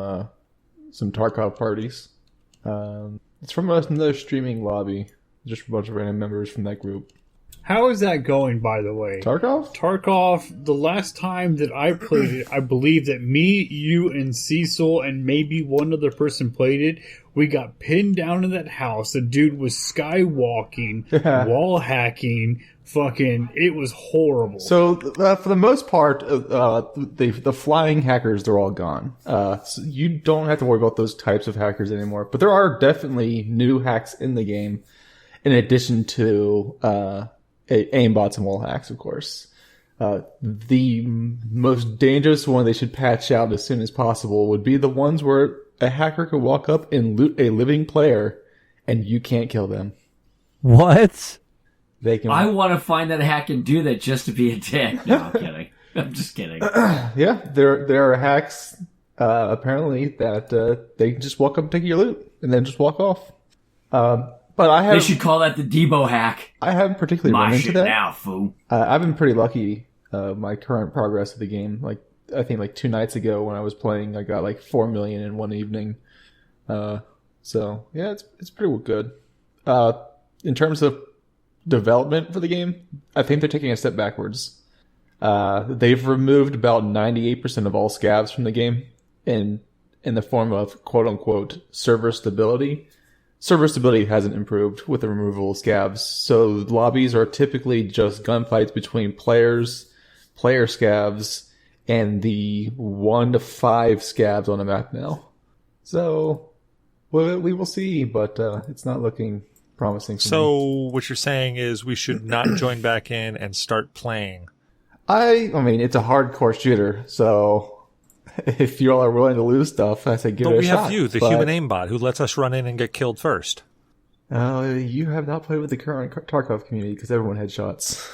Tarkov parties. It's from another streaming lobby. Just a bunch of random members from that group. How is that going, by the way? Tarkov? Tarkov, the last time that I played it, I believe that me, you, and Cecil, and maybe one other person played it. We got pinned down in that house. The dude was skywalking, wall hacking, it was horrible. So, for the most part, the flying hackers, they're all gone. So you don't have to worry about those types of hackers anymore. But there are definitely new hacks in the game, in addition to aimbots and wall hacks, of course. The most dangerous one they should patch out as soon as possible would be the ones where a hacker could walk up and loot a living player, and you can't kill them. What? They can. I want to find that hack and do that just to be a dick. No, I'm kidding. I'm just kidding. Yeah, there are hacks apparently that they can just walk up and take your loot and then just walk off. But I have. They should call that the Debo hack. I haven't particularly run My into shit that. now, fool. I've been pretty lucky. My current progress of the game, I think 2 nights ago when I was playing, I got 4 million in one evening. So yeah, it's pretty good. In terms of development for the game, I think they're taking a step backwards. They've removed about 98% of all scavs from the game in the form of quote unquote server stability. Server stability hasn't improved with the removal of scavs, so lobbies are typically just gunfights between players, player scavs, and the 1 to 5 scavs on a map now. So, we will see, but it's not looking promising for me. So, what you're saying is we should not join back in and start playing. I mean, it's a hardcore shooter, so if you all are willing to lose stuff, I say give it a shot. But we have you, the human aimbot, who lets us run in and get killed first. You have not played with the current Tarkov community because everyone had shots.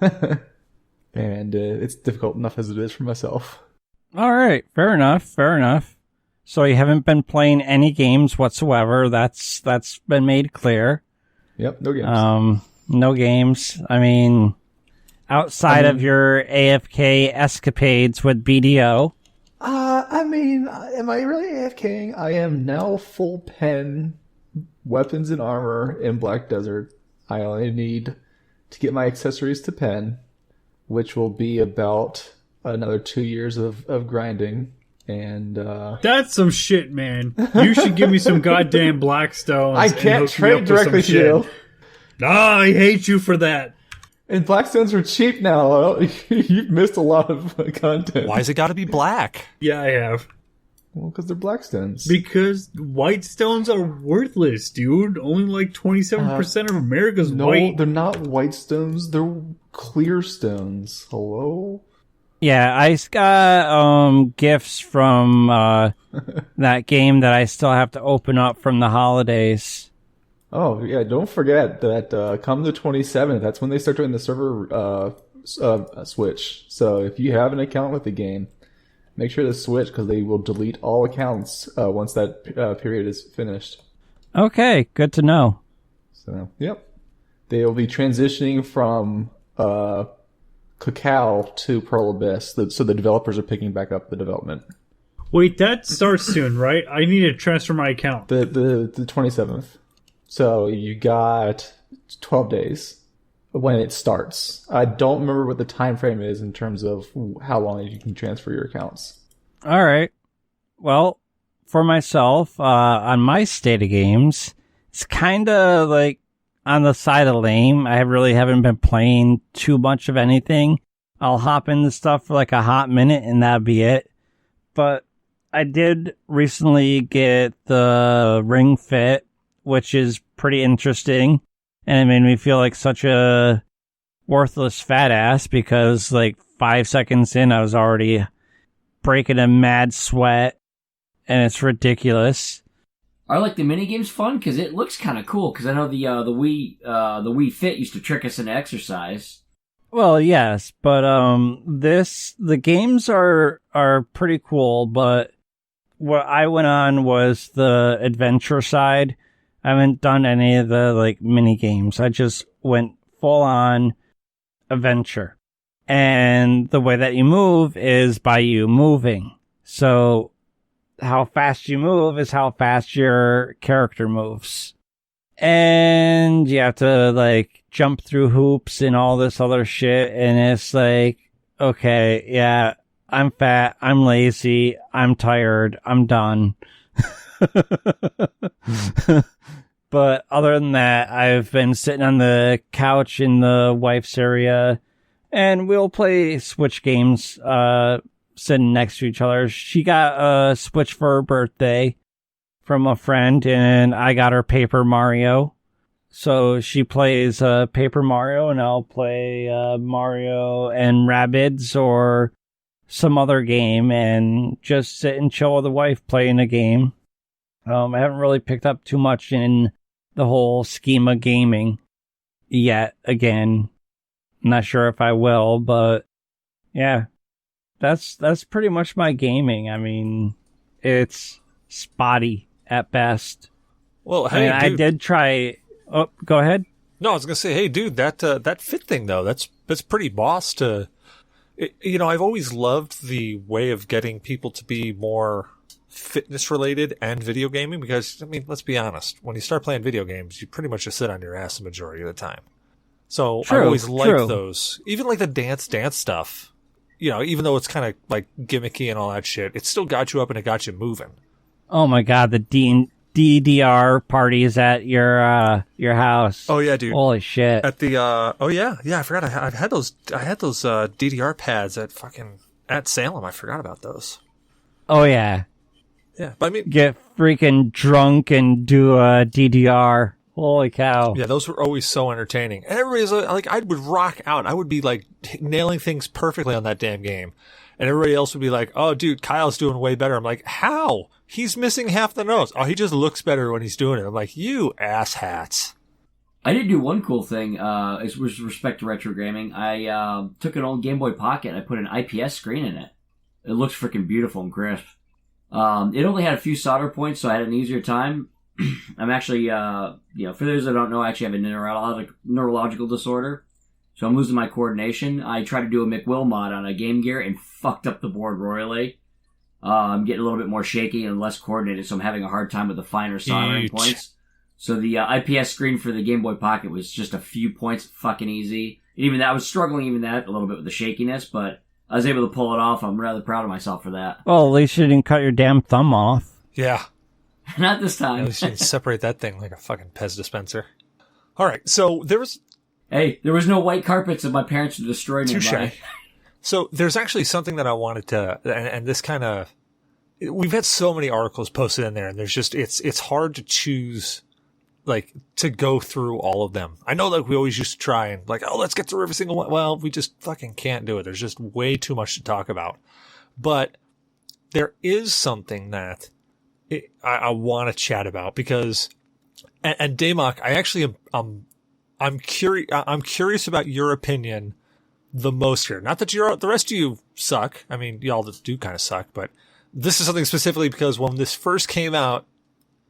And it's difficult enough as it is for myself. All right, fair enough. So you haven't been playing any games whatsoever. That's been made clear. Yep, no games. No games. I mean, outside of your AFK escapades with BDO. Am I really AFKing? I am now full pen, weapons and armor in Black Desert. I only need to get my accessories to pen, which will be about another 2 years of grinding. And that's some shit, man. You should give me some goddamn Blackstones. I can't trade directly to you. I hate you for that. And Blackstones are cheap now. You've missed a lot of content. Why's it got to be black? Yeah, I have. Well, because they're Blackstones. Because white stones are worthless, dude. Only 27% of America's white. No, they're not white stones. They're clear stones. Hello? Yeah, I got gifts from that game that I still have to open up from the holidays. Oh, yeah, don't forget that come the 27th, that's when they start doing the server switch. So if you have an account with the game, make sure to switch because they will delete all accounts once that period is finished. Okay, good to know. So, yep. They will be transitioning from Cacao to Pearl Abyss, so the developers are picking back up the development. Wait, that starts soon, right? I need to transfer my account. The 27th. So you got 12 days when it starts. I don't remember what the time frame is in terms of how long you can transfer your accounts. All right. Well, for myself, on my Stadia games, it's kind of on the side of lame. I really haven't been playing too much of anything. I'll hop into stuff for a hot minute and that'll be it. But I did recently get the Ring Fit, which is pretty interesting. And it made me feel like such a worthless fat ass because 5 seconds in, I was already breaking a mad sweat and it's ridiculous. Are the mini games fun? Because it looks kind of cool. Because I know the Wii Fit used to trick us into exercise. Well, yes, but the games are pretty cool. But what I went on was the adventure side. I haven't done any of the like mini games. I just went full on adventure. And the way that you move is by you moving. So how fast you move is how fast your character moves. And you have to like jump through hoops and all this other shit. And it's like, okay, yeah, I'm fat, I'm lazy, I'm tired, I'm done. But other than that, I've been sitting on the couch in the wife's area, and we'll play Switch games, sitting next to each other. She got a Switch for her birthday from a friend, and I got her Paper Mario. So she plays Paper Mario, and I'll play Mario and Rabbids or some other game, and just sit and chill with the wife playing a game. I haven't really picked up too much in the whole scheme of gaming yet. Again, I'm not sure if I will, but yeah, that's pretty much my gaming. I mean, it's spotty at best. Well, hey, I did try. Oh, go ahead. No, I was gonna say, hey, dude, that fit thing though, that's pretty boss to. You know, I've always loved the way of getting people to be more fitness related and video gaming because, I mean, let's be honest, when you start playing video games, you pretty much just sit on your ass the majority of the time. So I always liked those, even like the dance stuff. You know, even though it's kind of like gimmicky and all that shit, it still got you up and it got you moving. Oh my god, the DDR parties at your house. Oh yeah, dude. Holy shit. At the I forgot I had those DDR pads at Salem. I forgot about those. Oh yeah. Yeah, but I mean, get freaking drunk and do a DDR. Holy cow. Yeah, those were always so entertaining. And everybody's like, I would rock out. I would be like nailing things perfectly on that damn game. And everybody else would be like, oh, dude, Kyle's doing way better. I'm like, how? He's missing half the notes. Oh, he just looks better when he's doing it. I'm like, you asshats. I did do one cool thing with respect to retro gaming. I took an old Game Boy Pocket and I put an IPS screen in it. It looks freaking beautiful and crisp. It only had a few solder points, so I had an easier time. I'm actually, for those that don't know, I actually have a neurological disorder. So I'm losing my coordination. I tried to do a McWill mod on a Game Gear and fucked up the board royally. I'm getting a little bit more shaky and less coordinated, so I'm having a hard time with the finer soldering points. So the IPS screen for the Game Boy Pocket was just a few points, fucking easy. And even that, I was struggling a little bit with the shakiness, but I was able to pull it off. I'm rather proud of myself for that. Well, at least you didn't cut your damn thumb off. Yeah. Not this time. At least you didn't separate that thing like a fucking Pez dispenser. All right, so there was... Hey, there was no white carpets that my parents had destroyed nearby. Touché. So there's actually something that I wanted to... And this kind of... We've had so many articles posted in there, and there's just... It's hard to choose... Like, to go through all of them. I know that we always used to try and, like, oh, let's get through every single one. Well, we just fucking can't do it. There's just way too much to talk about. But there is something that I want to chat about because, and Damok, I actually I'm curious about your opinion the most here. Not that the rest of you suck. I mean, y'all do kind of suck, but this is something specifically because when this first came out,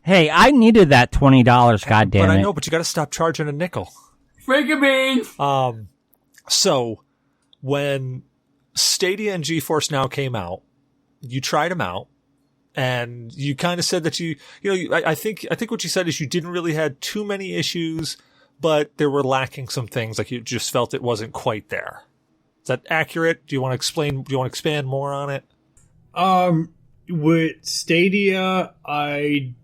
hey, I needed that $20, goddammit. But I know, but you got to stop charging a nickel. Freaking beans! So when Stadia and GeForce Now came out, you tried them out, and you kind of said that I think what you said is you didn't really had too many issues, but there were lacking some things. Like you just felt it wasn't quite there. Is that accurate? Do you want to explain? Do you want to expand more on it? With Stadia, I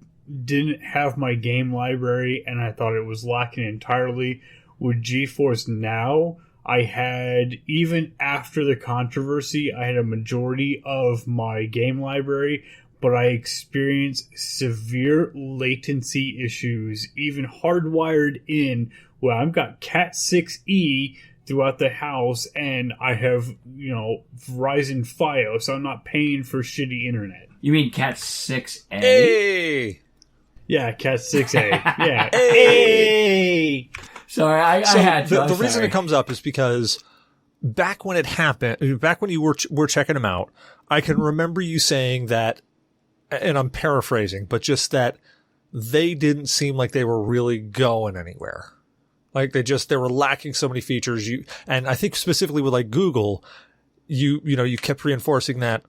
didn't have my game library, and I thought it was lacking entirely. With GeForce Now, I had, even after the controversy, I had a majority of my game library, but I experienced severe latency issues, even hardwired in, where I've got Cat 6E throughout the house, and I have, Verizon Fios, so I'm not paying for shitty internet. You mean Cat 6A? Hey! Yeah, Cat 6A. Yeah. Hey! Sorry, I had to. The reason it comes up is because back when it happened, back when you were checking them out, I can remember you saying that, and I'm paraphrasing, but just that they didn't seem like they were really going anywhere. Like they were lacking so many features. And I think specifically with like Google, you kept reinforcing that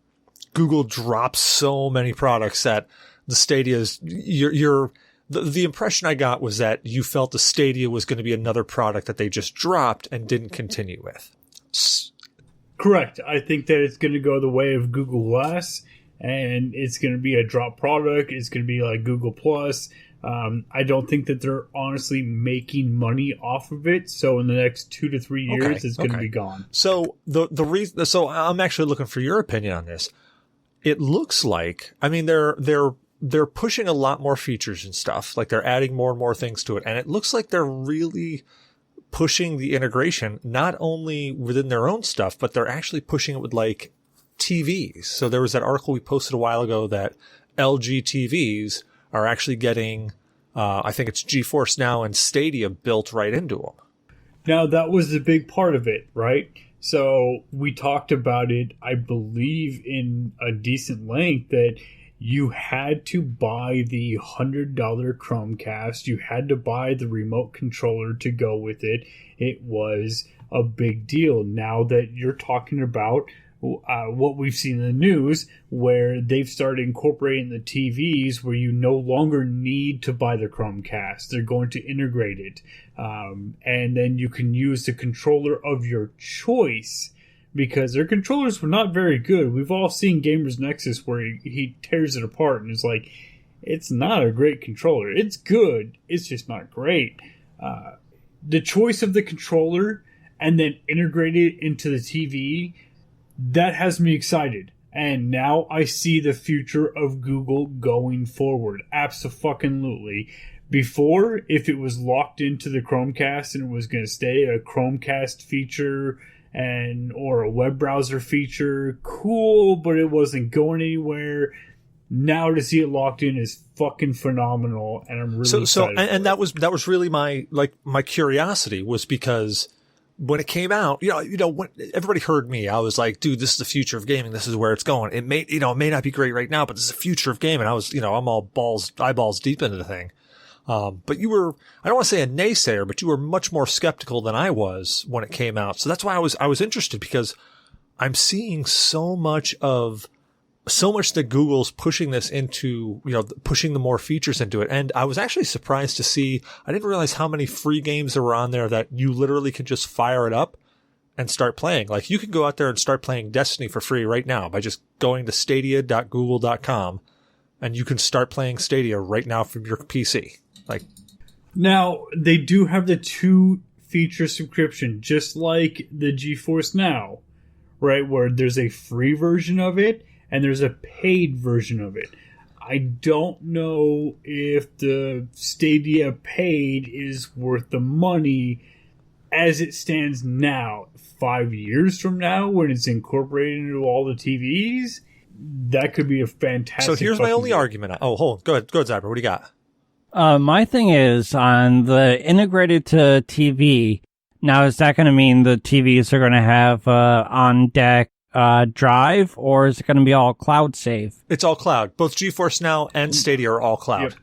Google drops so many products that the Stadia's, the impression I got was that you felt the Stadia was going to be another product that they just dropped and didn't continue with. Correct. I think that it's going to go the way of Google Glass, and it's going to be a drop product. It's going to be like Google Plus. I don't think that they're honestly making money off of it. So in the next 2 to 3 years, it's going to be gone. So the reason, so I'm actually looking for your opinion on this. It looks like, I mean, they're pushing a lot more features and stuff. Like they're adding more and more things to it. And it looks like they're really pushing the integration, not only within their own stuff, but they're actually pushing it with like TVs. So there was that article we posted a while ago that LG TVs are actually getting, I think it's GeForce Now and Stadia built right into them. Now, that was a big part of it, right? So we talked about it, I believe, in a decent length, that you had to buy the $100 Chromecast. You had to buy the remote controller to go with it. It was a big deal. Now that you're talking about what we've seen in the news, where they've started incorporating the TVs where you no longer need to buy the Chromecast. They're going to integrate it. And then you can use the controller of your choice, because their controllers were not very good. We've all seen Gamers Nexus where he tears it apart and is like, it's not a great controller. It's good. It's just not great. The choice of the controller and then integrate it into the TV, that has me excited. And now I see the future of Google going forward. Abso-fucking-lutely. Before, if it was locked into the Chromecast and it was going to stay a Chromecast feature or a web browser feature, cool, but it wasn't going anywhere. Now to see it locked in is fucking phenomenal, and I'm really excited. And that was really my curiosity, was because when it came out, when everybody heard me, I was like, dude, this is the future of gaming. This is where it's going. It may not be great right now, but this is the future of gaming. I was, I'm all eyeballs deep into the thing. But you were, I don't want to say a naysayer, but you were much more skeptical than I was when it came out. So that's why I was interested, because I'm seeing so much that Google's pushing this into, pushing the more features into it. And I was actually surprised to see, I didn't realize how many free games there were on there that you literally can just fire it up and start playing. Like you can go out there and start playing Destiny for free right now by just going to stadia.google.com, and you can start playing Stadia right now from your PC. Now, they do have the 2-feature subscription, just like the GeForce Now, right? Where there's a free version of it and there's a paid version of it. I don't know if the Stadia paid is worth the money as it stands now. 5 years from now, when it's incorporated into all the TVs, that could be a fantastic. So here's my only argument. Oh, hold on. Go ahead, Zyber. What do you got? My thing is, on the integrated to TV, now is that going to mean the TVs are going to have on-deck drive, or is it going to be all cloud save? It's all cloud. Both GeForce Now and Stadia are all cloud. Yep.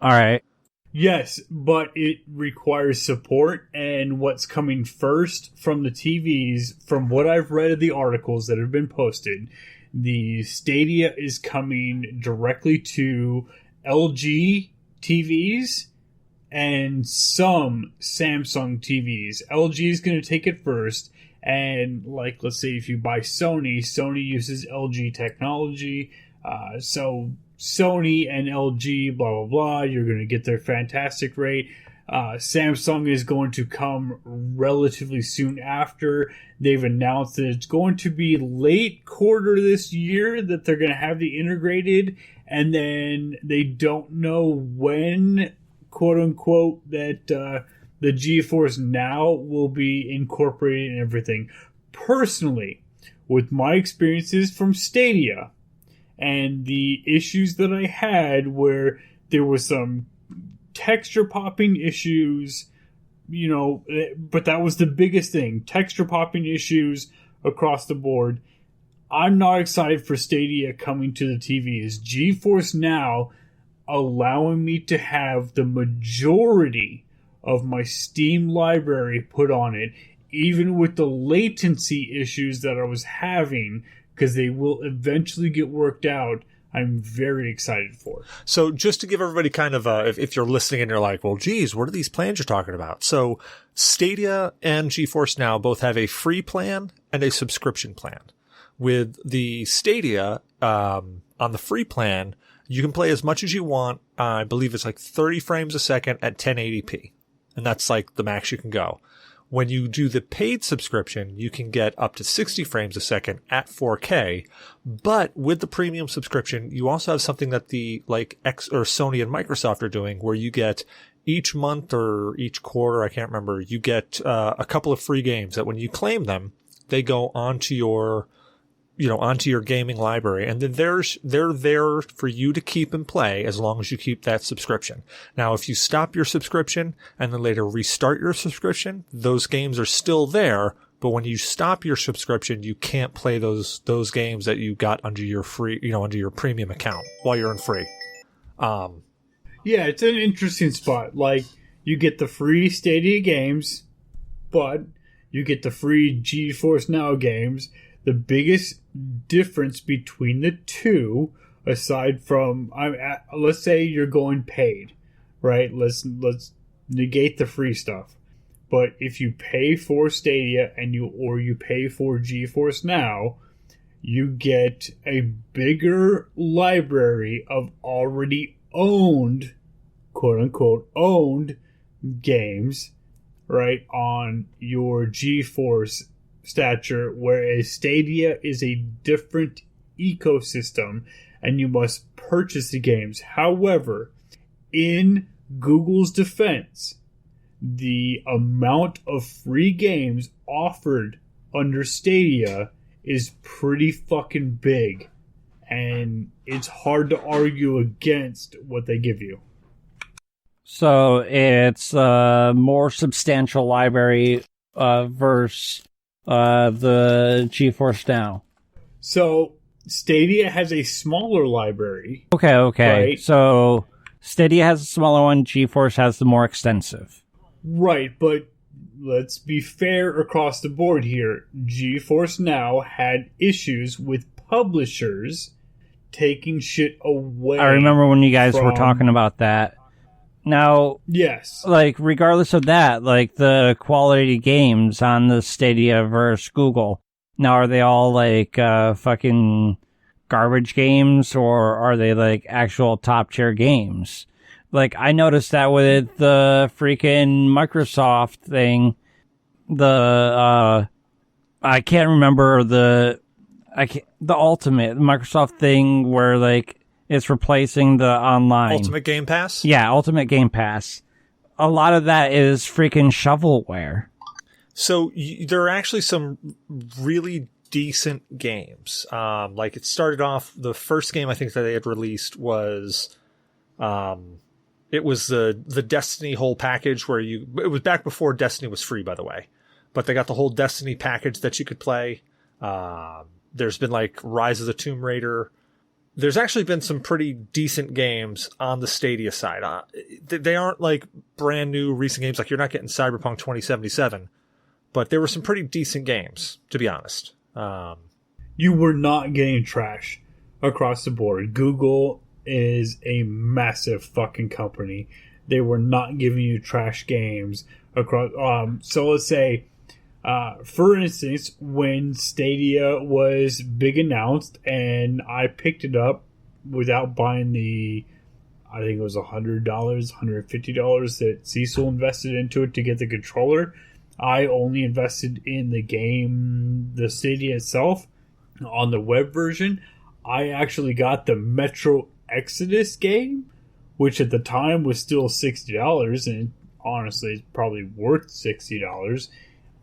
All right. Yes, but it requires support, and what's coming first from the TVs, from what I've read of the articles that have been posted, the Stadia is coming directly to LG TVs and some Samsung TVs. LG is going to take it first, and let's say if you buy Sony uses LG technology, so Sony and LG, blah blah blah, you're going to get their fantastic rate. Samsung is going to come relatively soon after. They've announced that it's going to be late quarter this year that they're going to have the integrated, and then they don't know when, quote unquote, that the GeForce Now will be incorporated in everything. Personally, with my experiences from Stadia and the issues that I had where there was some texture popping issues, but that was the biggest thing. Texture popping issues across the board. I'm not excited for Stadia coming to the TVs. GeForce Now, allowing me to have the majority of my Steam library put on it, even with the latency issues that I was having, because they will eventually get worked out. I'm very excited for. So just to give everybody kind of if you're listening and you're like, well, geez, what are these plans you're talking about? So Stadia and GeForce Now both have a free plan and a subscription plan. With the Stadia, on the free plan, you can play as much as you want. I believe it's like 30 frames a second at 1080p. And that's like the max you can go. When you do the paid subscription, you can get up to 60 frames a second at 4K. But with the premium subscription, you also have something that the Sony and Microsoft are doing, where you get each month or each quarter, I can't remember, you get a couple of free games that when you claim them, they go onto your gaming library, and then they're there for you to keep and play as long as you keep that subscription. Now, if you stop your subscription and then later restart your subscription, those games are still there, but when you stop your subscription, you can't play those games that you got under your free, under your premium account while you're in free. Yeah, it's an interesting spot. Like, you get the free Stadia games, but you get the free GeForce Now games. The biggest difference between the two, aside from, let's say you're going paid, right? Let's negate the free stuff. But if you pay for Stadia or you pay for GeForce Now, you get a bigger library of already owned, quote unquote, owned games, right, on your GeForce stature, whereas Stadia is a different ecosystem and you must purchase the games. However, in Google's defense, the amount of free games offered under Stadia is pretty fucking big, and it's hard to argue against what they give you. So it's a more substantial library versus the GeForce Now. So Stadia has a smaller library. Okay. Right? So Stadia has a smaller one, GeForce has the more extensive. Right, but let's be fair across the board here. GeForce Now had issues with publishers taking shit away. I remember when you guys were talking about that. Now, yes, like, regardless of that, like, the quality games on the Stadia versus Google, now, are they all, like, fucking garbage games, or are they, like, actual top-tier games? Like, I noticed that with the freaking Microsoft thing, I can't remember the Ultimate, Microsoft thing where, like, it's replacing the online. Ultimate Game Pass? Yeah, Ultimate Game Pass. A lot of that is freaking shovelware. So there are actually some really decent games. Like, it started off, the first game I think that they had released was, it was the Destiny whole package where it was back before Destiny was free, by the way. But they got the whole Destiny package that you could play. There's been, like, Rise of the Tomb Raider. There's actually been some pretty decent games on the Stadia side. They aren't like brand new recent games. Like, you're not getting Cyberpunk 2077, but there were some pretty decent games, to be honest. You were not getting trash across the board. Google is a massive fucking company. They were not giving you trash games across. So let's say, for instance, when Stadia was big announced and I picked it up without buying I think it was $100, $150 that Cecil invested into it to get the controller. I only invested in the game, the Stadia itself. On the web version, I actually got the Metro Exodus game, which at the time was still $60, and honestly, it's probably worth $60.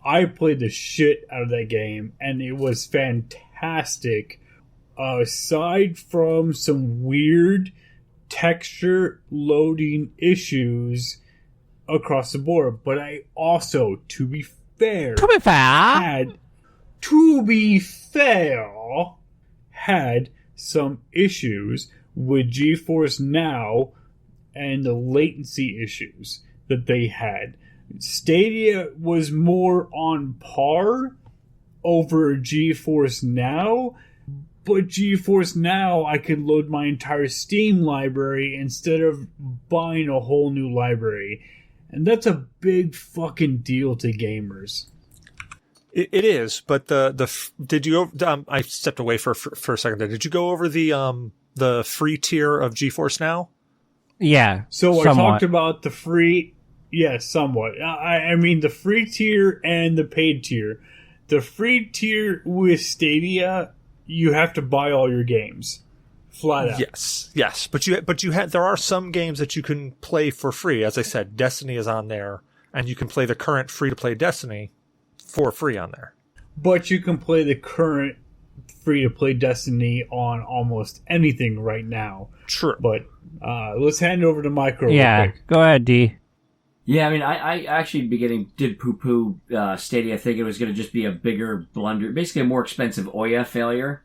I played the shit out of that game, and it was fantastic. Aside from some weird texture loading issues across the board, but I also, to be fair, had some issues with GeForce Now and the latency issues that they had. Stadia was more on par over GeForce Now, but GeForce Now, I could load my entire Steam library instead of buying a whole new library. And that's a big fucking deal to gamers. It is, but did you? I stepped away for a second there. Did you go over the free tier of GeForce Now? Yeah. So somewhat. I talked about the free, yes, somewhat. I mean the free tier and the paid tier. The free tier with Stadia, you have to buy all your games, flat out. Yes, but there are some games that you can play for free. As I said, Destiny is on there, and you can play the current free-to-play Destiny for free on there. But you can play the current free-to-play Destiny on almost anything right now. True. But let's hand it over to Micro real Yeah, quick. go ahead, D. Yeah, I mean, I actually did poo-poo Stadia. I think it was going to just be a bigger blunder, basically a more expensive Ouya failure.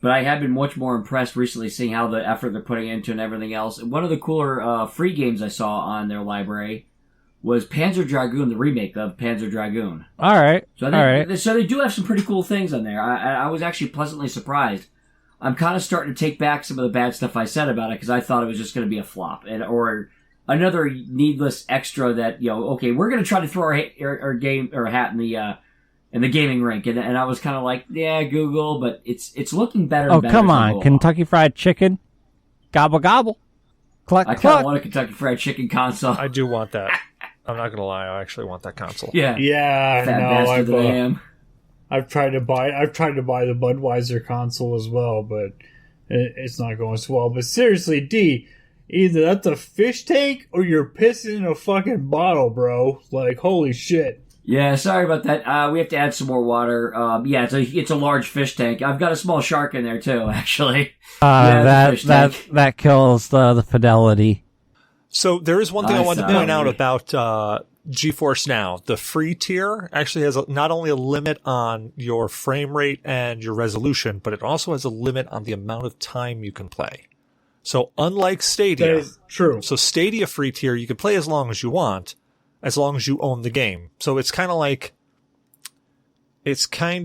But I have been much more impressed recently seeing how the effort they're putting into and everything else. One of the cooler free games I saw on their library was Panzer Dragoon, the remake of Panzer Dragoon. All right. So they do have some pretty cool things on there. I was actually pleasantly surprised. I'm kind of starting to take back some of the bad stuff I said about it because I thought it was just going to be a flop or another needless extra that, okay, we're going to try to throw our game or hat in the gaming rink, and I was kind of like, yeah, Google, but it's looking better. Oh, and better come as we on, go Kentucky Fried Chicken, gobble gobble, cluck along. I kind cluck. of want a Kentucky Fried Chicken console. I do want that. I'm not gonna lie, I actually want that console. Yeah, Yeah, fat no, bastard that I am. I've tried to buy the Budweiser console as well, but it's not going so well. But seriously, D, either that's a fish tank or you're pissing in a fucking bottle, bro. Like, holy shit. Yeah, sorry about that. We have to add some more water. Yeah, it's a large fish tank. I've got a small shark in there too, actually. That kills the fidelity. So there is one thing I wanted to sorry. point out about GeForce Now. The free tier actually has not only a limit on your frame rate and your resolution, but it also has a limit on the amount of time you can play. So unlike Stadia, That is true. so Stadia free tier, you can play as long as you want, as long as you own the game. So it's kind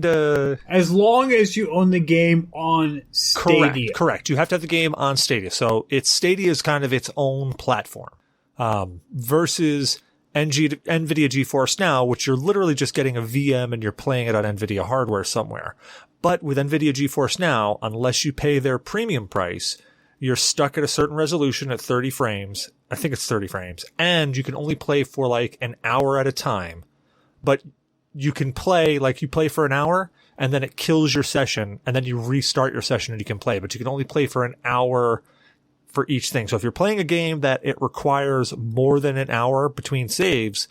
of As long as you own the game on Stadia. Correct. You have to have the game on Stadia. So Stadia is kind of its own platform, versus NVIDIA GeForce Now, which you're literally just getting a VM and you're playing it on NVIDIA hardware somewhere. But with NVIDIA GeForce Now, unless you pay their premium price, you're stuck at a certain resolution at 30 frames. I think it's 30 frames. And you can only play for like an hour at a time. But you can play, like you play for an hour and then it kills your session and then you restart your session and you can play, but you can only play for an hour for each thing. So if you're playing a game that it requires more than an hour between saves,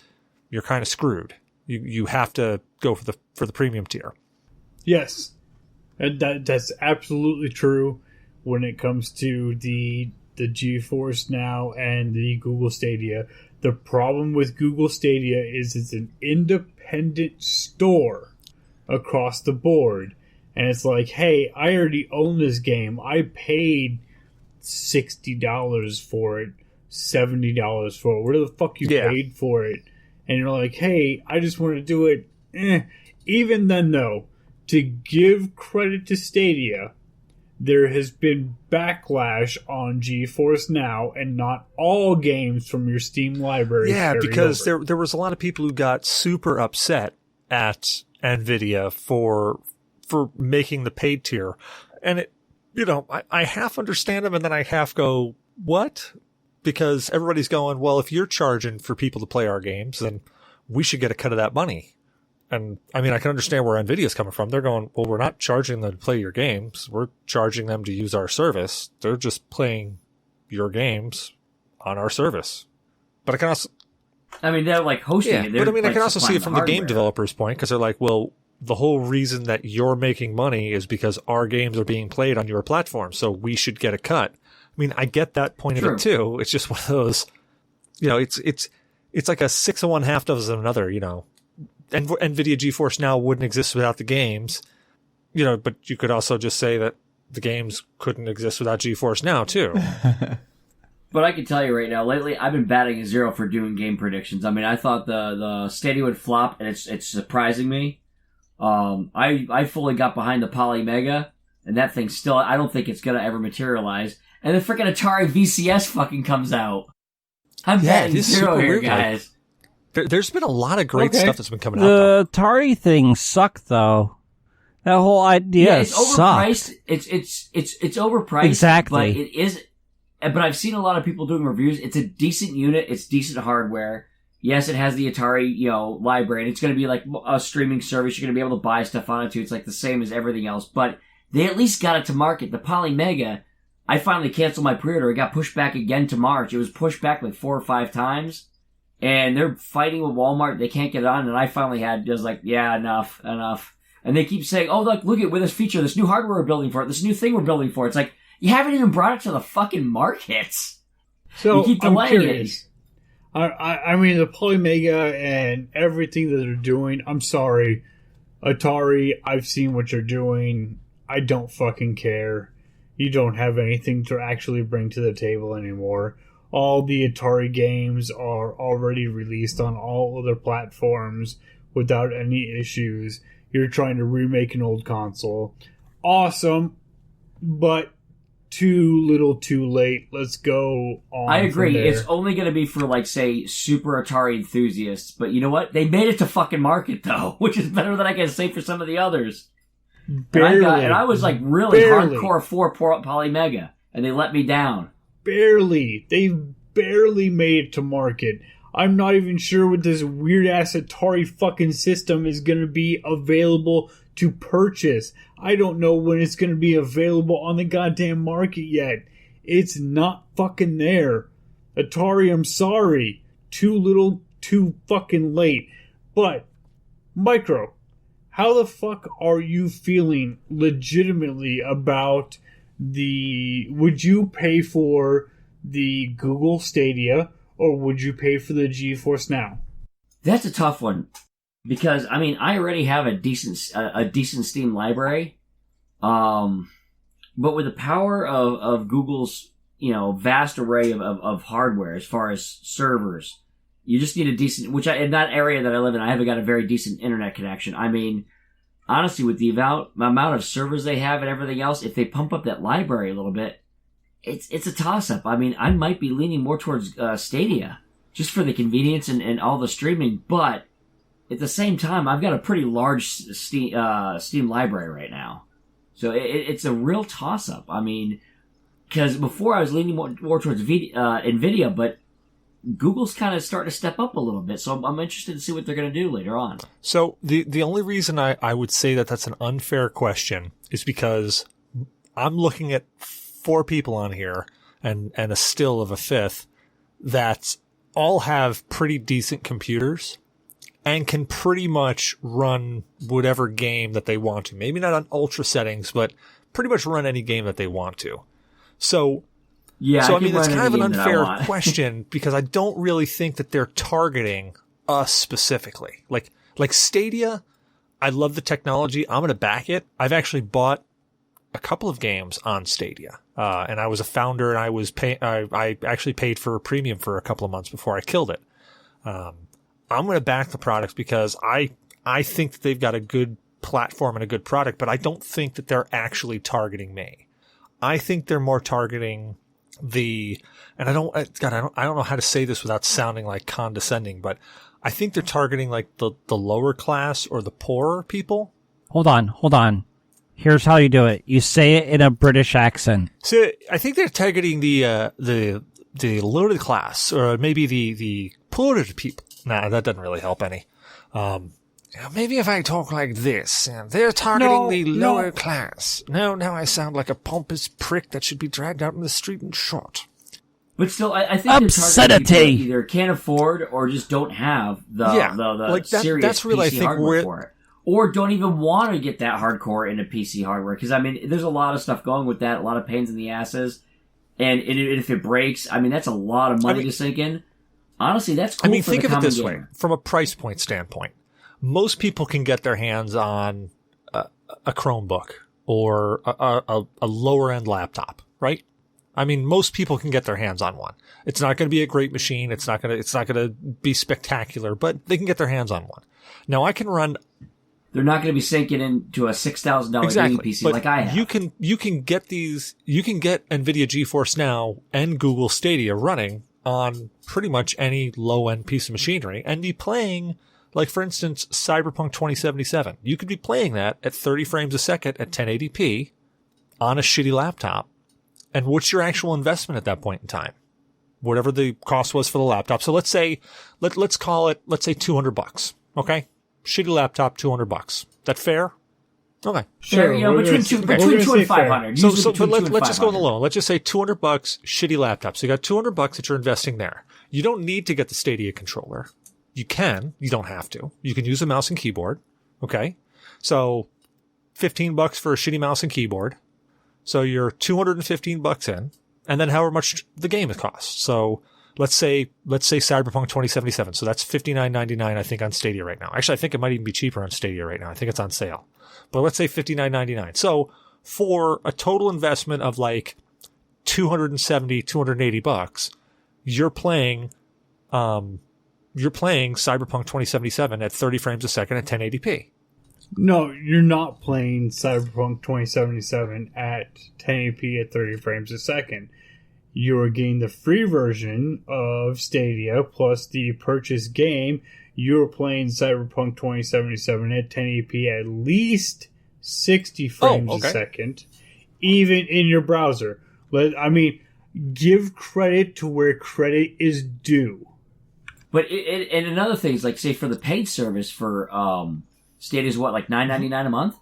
you're kind of screwed. You have to go for the premium tier. Yes. And that's absolutely true when it comes to the GeForce Now and the Google Stadia. The problem with Google Stadia is it's an independent store across the board. And it's like, hey, I already own this game. I paid $60 for it, $70 for it. Where the fuck you paid for it? And you're like, hey, I just want to do it. Even then, though, to give credit to Stadia, there has been backlash on GeForce Now, and not all games from your Steam library. Yeah, because there was a lot of people who got super upset at NVIDIA for making the paid tier. And I half understand them and then I half go, what? Because everybody's going, well, if you're charging for people to play our games, then we should get a cut of that money. And I mean, I can understand where NVIDIA's coming from. They're going, well, we're not charging them to play your games. We're charging them to use our service. They're just playing your games on our service. But I can also... I mean, they're like hosting it. But I mean, I can also see it supplying from the the game hardware. developer's point, because they're like, well, the whole reason that you're making money is because our games are being played on your platform, so we should get a cut. I mean, I get that point of it too. It's just one of those, it's like a 6 of one, half dozen of another, NVIDIA GeForce Now wouldn't exist without the games, but you could also just say that the games couldn't exist without GeForce Now, too. But I can tell you right now, lately I've been batting a zero for doing game predictions. I mean, I thought the Stadia would flop, and it's surprising me. I fully got behind the Poly Mega, and that thing still, I don't think it's gonna ever materialize. And the freaking Atari VCS fucking comes out. I'm batting zero here, guys. There's been a lot of great stuff that's been coming out. The Atari thing sucked, though. That whole idea it's overpriced. It's overpriced. Exactly. But it is. But I've seen a lot of people doing reviews. It's a decent unit. It's decent hardware. Yes, it has the Atari, library, and it's going to be like a streaming service. You're going to be able to buy stuff on it too. It's like the same as everything else. But they at least got it to market. The Poly Mega, I finally canceled my pre-order. It got pushed back again to March. It was pushed back like 4 or 5 times. And they're fighting with Walmart. They can't get it on. And I finally was like, yeah, enough. And they keep saying, oh, look at with this feature, this new hardware we're building for it, this new thing we're building for it. It's like, you haven't even brought it to the fucking markets. So you keep I'm delaying curious. I mean, the Polymega and everything that they're doing, I'm sorry. Atari, I've seen what you're doing. I don't fucking care. You don't have anything to actually bring to the table anymore. All the Atari games are already released on all other platforms without any issues. You're trying to remake an old console. Awesome, but too little too late. Let's go on. I agree. From there. It's only going to be for, like, say, super Atari enthusiasts. But you know what? They made it to fucking market, though, which is better than I can say for some of the others. Barely. And I was, like, really hardcore for Poly Mega, and they let me down. Barely. They barely made it to market. I'm not even sure what this weird-ass Atari fucking system is going to be available to purchase. I don't know when it's going to be available on the goddamn market yet. It's not fucking there. Atari, I'm sorry. Too little, too fucking late. But, Micro, how the fuck are you feeling legitimately about would you pay for the Google Stadia, or would you pay for the GeForce Now? That's a tough one. Because, I mean, I already have a decent Steam library. But with the power of Google's, vast array of hardware as far as servers, you just need a decent, in that area that I live in, I haven't got a very decent internet connection. I mean, honestly, with the amount of servers they have and everything else, if they pump up that library a little bit, it's a toss-up. I mean, I might be leaning more towards Stadia, just for the convenience and all the streaming, but at the same time, I've got a pretty large Steam library right now. So it's a real toss-up. I mean, because before I was leaning more towards NVIDIA, but Google's kind of starting to step up a little bit. So I'm interested to see what they're going to do later on. So the only reason I would say that that's an unfair question is because I'm looking at 4 people on here and a still of a 5th that all have pretty decent computers and can pretty much run whatever game that they want to. Maybe not on ultra settings, but pretty much run any game that they want to. So I mean, it's kind of an unfair question because I don't really think that they're targeting us specifically. Like Stadia, I love the technology. I'm going to back it. I've actually bought a couple of games on Stadia. And I was a founder, and I actually paid for a premium for a couple of months before I killed it. I'm going to back the products because I think that they've got a good platform and a good product, but I don't think that they're actually targeting me. I think they're more targeting and I don't know how to say this without sounding like condescending, but I think they're targeting like the lower class or the poorer people. Hold on. Here's how you do it. You say it in a British accent. So I think they're targeting the lower class, or maybe the poorer people. Nah, that doesn't really help any. Maybe if I talk like this, they're targeting the lower class. No, now I sound like a pompous prick that should be dragged out in the street and shot. But still, I think obscenity. They're targeting people either can't afford or just don't have the serious that's really, PC hardware for it. Or don't even want to get that hardcore into PC hardware. Because, I mean, there's a lot of stuff going with that, a lot of pains in the asses. And if it breaks, I mean, that's a lot of money to sink in. Honestly, that's cool. I mean, for think the of it this gamer. way. From a price point standpoint, most people can get their hands on a Chromebook or a lower end laptop, right? I mean, most people can get their hands on one. It's not going to be a great machine. It's not going to be spectacular, but they can get their hands on one. Now I can run. They're not going to be sinking into a $6,000 gaming PC but like I have. You can get NVIDIA GeForce Now and Google Stadia running on pretty much any low end piece of machinery and be playing, like for instance, Cyberpunk 2077. You could be playing that at 30 frames a second at 1080p on a shitty laptop. And what's your actual investment at that point in time? Whatever the cost was for the laptop. So let's say, let's call it, let's say $200. Okay? Shitty laptop, $200. That fair? Okay. Sure, between two and 500. But let's just go on the low. Let's just say $200, shitty laptop. So you got $200 that you're investing there. You don't need to get the Stadia controller. You can. You don't have to. You can use a mouse and keyboard. Okay? So $15 for a shitty mouse and keyboard. So you're $215 in, and then however much the game costs. So let's say Cyberpunk 2077. So that's $59.99, I think, on Stadia right now. Actually, I think it might even be cheaper on Stadia right now. I think it's on sale. But let's say $59.99. So for a total investment of like $280, you're playing Cyberpunk 2077 at 30 frames a second at 1080p. No, you're not playing Cyberpunk 2077 at 1080p at 30 frames a second. You are getting the free version of Stadia plus the purchased game. You're playing Cyberpunk 2077 at 1080p at least 60 frames a second, even in your browser. Give credit to where credit is due. But and another thing is, like, say for the paid service for Stadia is what, like $9.99 a month?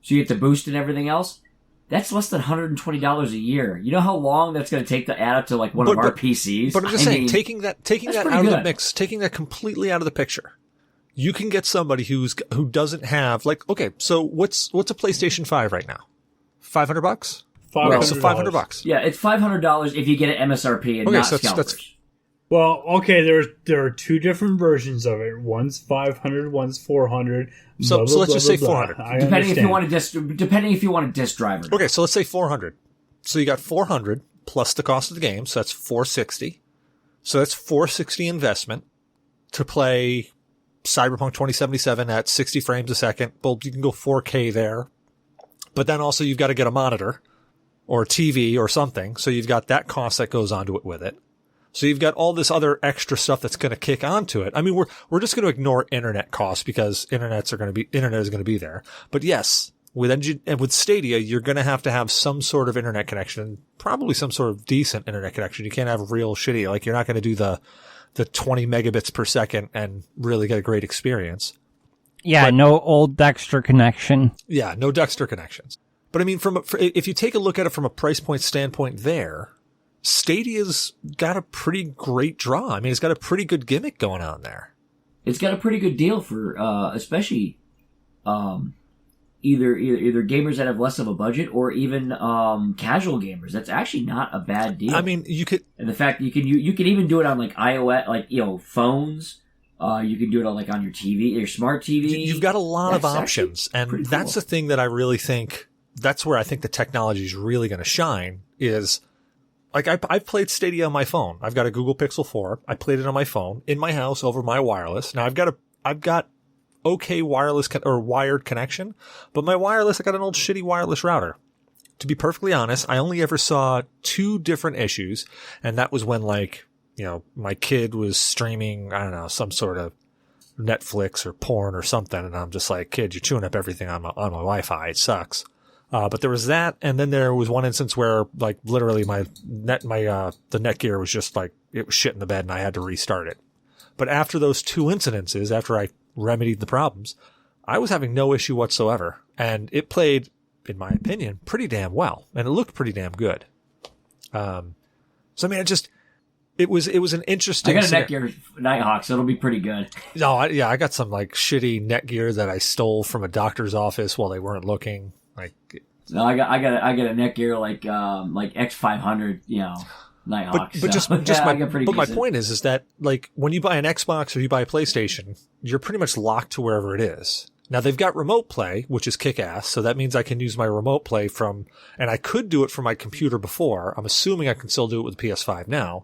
So you get the boost and everything else? That's less than $120 a year. You know how long that's going to take to add up to like one of our PCs? But I'm just saying, taking that out of the mix, taking that completely out of the picture, you can get somebody who doesn't have, like, okay, so what's a PlayStation 5 right now? $500? $500. So $500. Yeah, it's $500 if you get an MSRP and not scalpers. Well, okay, there are two different versions of it. One's 500, one's 400. So let's just say 400. Depending if you want a disk driver. Okay, so let's say 400. So you got 400 plus the cost of the game, so that's 460. So that's 460 investment to play Cyberpunk 2077 at 60 frames a second. Well, you can go 4K there. But then also you've got to get a monitor or a TV or something. So you've got that cost that goes onto it with it. So you've got all this other extra stuff that's going to kick onto it. I mean, we're just going to ignore internet costs because internet is going to be there. But yes, with Stadia, you're going to have some sort of internet connection, probably some sort of decent internet connection. You can't have real shitty, like you're not going to do the 20 megabits per second and really get a great experience. Yeah, but no old Dexter connection. Yeah, no Dexter connections. But I mean, if you take a look at it from a price point standpoint there, Stadia's got a pretty great draw. I mean, it's got a pretty good gimmick going on there. It's got a pretty good deal for, especially, either gamers that have less of a budget or even, casual gamers. That's actually not a bad deal. I mean, you could, and the fact that you can even do it on like iOS, like, phones. You can do it on like on your TV, your smart TV. You've got a lot of options, and that's the thing that I really think. That's where I think the technology is really going to shine. Is like I've played Stadia on my phone. I've got a Google Pixel 4. I played it on my phone in my house over my wireless. Now I've got okay wireless or wired connection, but my wireless, I got an old shitty wireless router. To be perfectly honest, I only ever saw 2 different issues, and that was when my kid was streaming, I don't know, some sort of Netflix or porn or something, and I'm just like, kid, you're chewing up everything on my Wi-Fi. It sucks. But there was that, and then there was one instance where, like, literally the Netgear was just like, it was shit in the bed and I had to restart it. But after those 2 incidences, after I remedied the problems, I was having no issue whatsoever. And it played, in my opinion, pretty damn well. And it looked pretty damn good. So I mean, it was an interesting. I got a Netgear Nighthawk, so it'll be pretty good. No, I got some like shitty Netgear that I stole from a doctor's office while they weren't looking. No, I got a Netgear like X500, Nighthawk. But my point is that like when you buy an Xbox or you buy a PlayStation, you're pretty much locked to wherever it is. Now they've got remote play, which is kick-ass, so that means I can use my remote play and I could do it from my computer before. I'm assuming I can still do it with the PS5 now,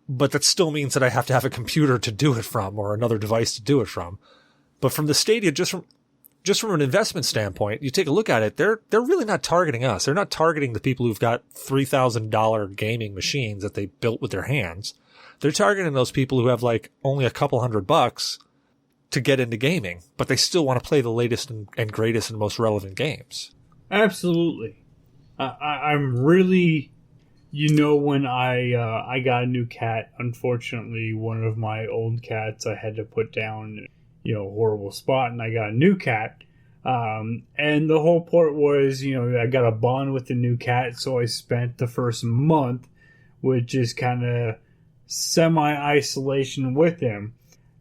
but that still means that I have to have a computer to do it from or another device to do it from. But from the Stadia, just from an investment standpoint, you take a look at it, they're really not targeting us. They're not targeting the people who've got $3,000 gaming machines that they built with their hands. They're targeting those people who have like only a couple $100 to get into gaming, but they still want to play the latest and greatest and most relevant games. Absolutely. I'm really, when I got a new cat, unfortunately, one of my old cats I had to put down, a horrible spot, and I got a new cat. And the whole part was, I got a bond with the new cat, so I spent the first month with just kind of semi-isolation with him.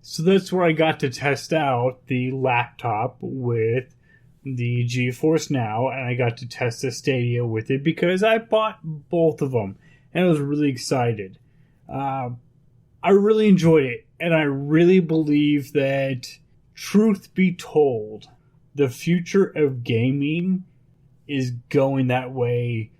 So that's where I got to test out the laptop with the GeForce Now, and I got to test the Stadia with it because I bought both of them, and I was really excited. I really enjoyed it, and I really believe that, truth be told, the future of gaming is going that way,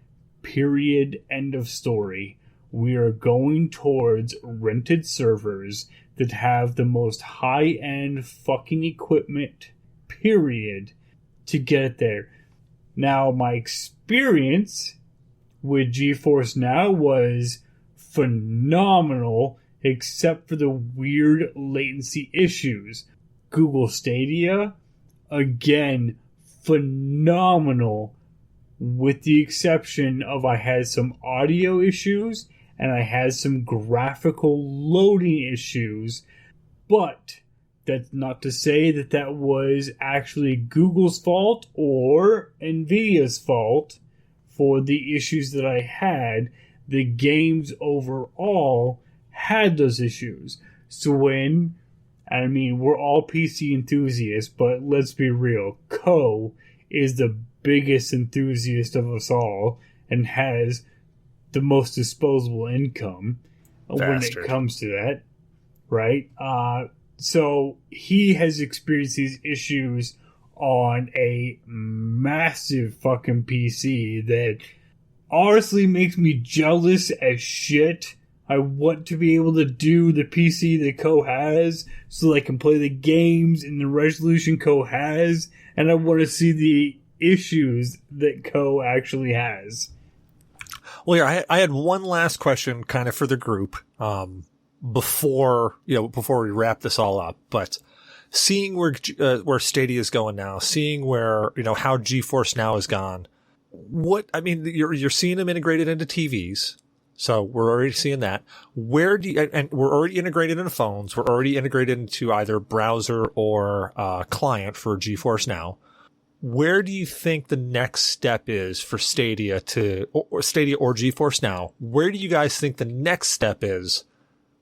period, end of story. We are going towards rented servers that have the most high-end fucking equipment, period, to get it there. Now, my experience with GeForce Now was phenomenal, except for the weird latency issues. Google Stadia, again, phenomenal, with the exception of I had some audio issues and I had some graphical loading issues, but that's not to say that was actually Google's fault or Nvidia's fault for the issues that I had. The games overall had those issues. So we're all PC enthusiasts, but let's be real, Co is the biggest enthusiast of us all and has the most disposable income when it comes to that, right? So he has experienced these issues on a massive fucking PC that honestly makes me jealous as shit. I want to be able to do the PC that Co has so that I can play the games in the resolution Co has, and I want to see the issues that Co actually has. Well, yeah, I had one last question kind of for the group before we wrap this all up. But seeing where Stadia is going now, seeing where, how GeForce Now has gone, you're seeing them integrated into TVs. So we're already seeing that. And we're already integrated into phones. We're already integrated into either browser or client for GeForce Now. Where do you think the next step is for Stadia or Stadia or GeForce Now? Where do you guys think the next step is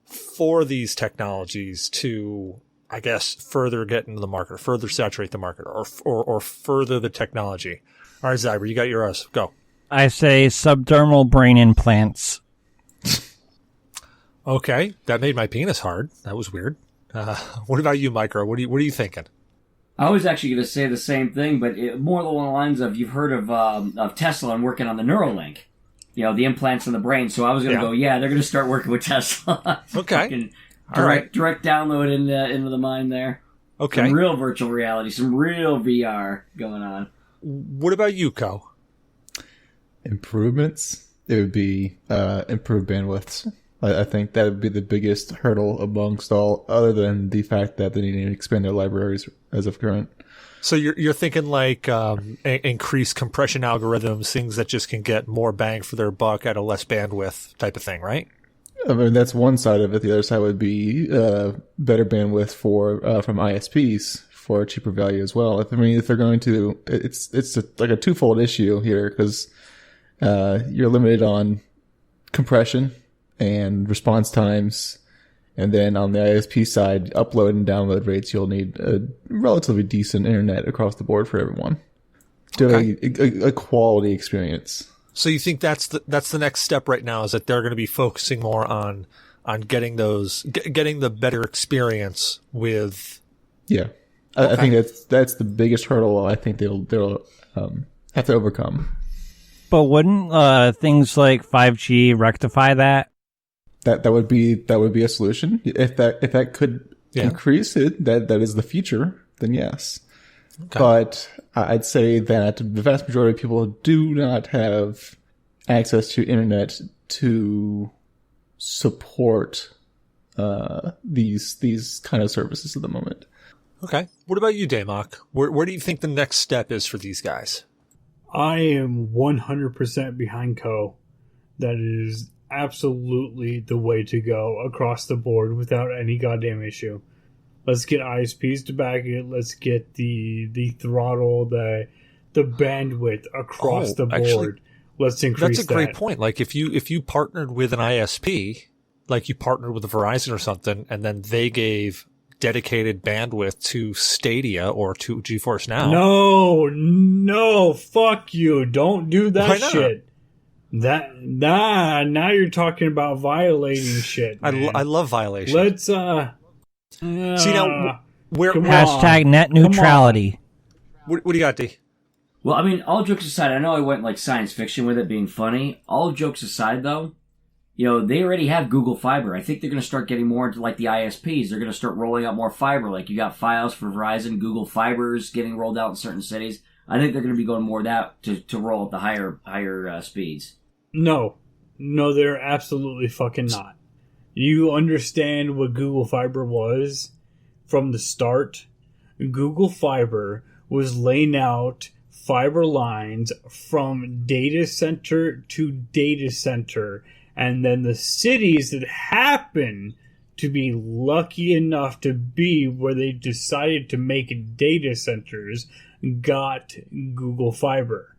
for these technologies to, I guess, further get into the market, or further saturate the market, or further the technology? All right, Zyber, you got yours. Go. I say subdermal brain implants. Okay, that made my penis hard. That was weird. What about you, Micro? What are you thinking? I was actually going to say the same thing, but more along the lines of, you've heard of Tesla and working on the Neuralink, the implants in the brain. So I was going to go, they're going to start working with Tesla. Okay. Direct download into the mind there. Okay. Some real virtual reality, some real VR going on. What about you, Co? Improvements? It would be improved bandwidths. I think that would be the biggest hurdle amongst all, other than the fact that they need to expand their libraries as of current. So you're thinking like increased compression algorithms, things that just can get more bang for their buck at a less bandwidth type of thing, right? I mean, that's one side of it. The other side would be better bandwidth from ISPs for a cheaper value as well. If they're going to, it's like a twofold issue here, because you're limited on compression and response times, and then on the ISP side, upload and download rates, you'll need a relatively decent internet across the board for everyone to have a quality experience. So you think that's the next step right now, is that they're going to be focusing more on getting the better experience with. Yeah. I think that's the biggest hurdle I think they'll have to overcome. But wouldn't things like 5G rectify that? That would be a solution. If that could increase it, that is the future, then yes. Okay. But I'd say that the vast majority of people do not have access to internet to support these kind of services at the moment. Okay. What about you, Damok? Where do you think the next step is for these guys? I am 100% behind Co. That is absolutely the way to go across the board without any goddamn issue. Let's get ISPs to back it. Let's get the throttle, the bandwidth across the board. Actually, let's increase that. That's a great point. Like if you partnered with an ISP, like you partnered with Verizon or something, and then they gave dedicated bandwidth to Stadia or to GeForce Now. No, fuck you. Don't do that shit. Now you're talking about violating shit, man. I love violation. Let's see now where hashtag net neutrality. What do you got, D? Well, I mean, all jokes aside, I know I went like science fiction with it being funny. All jokes aside, though, they already have Google Fiber. I think they're going to start getting more into like the ISPs. They're going to start rolling out more fiber. Like you got Fios for Verizon, Google Fiber's getting rolled out in certain cities. I think they're going to be going more of that to roll out the higher speeds. No, they're absolutely fucking not. You understand what Google Fiber was from the start? Google Fiber was laying out fiber lines from data center to data center, and then the cities that happen to be lucky enough to be where they decided to make data centers got Google Fiber.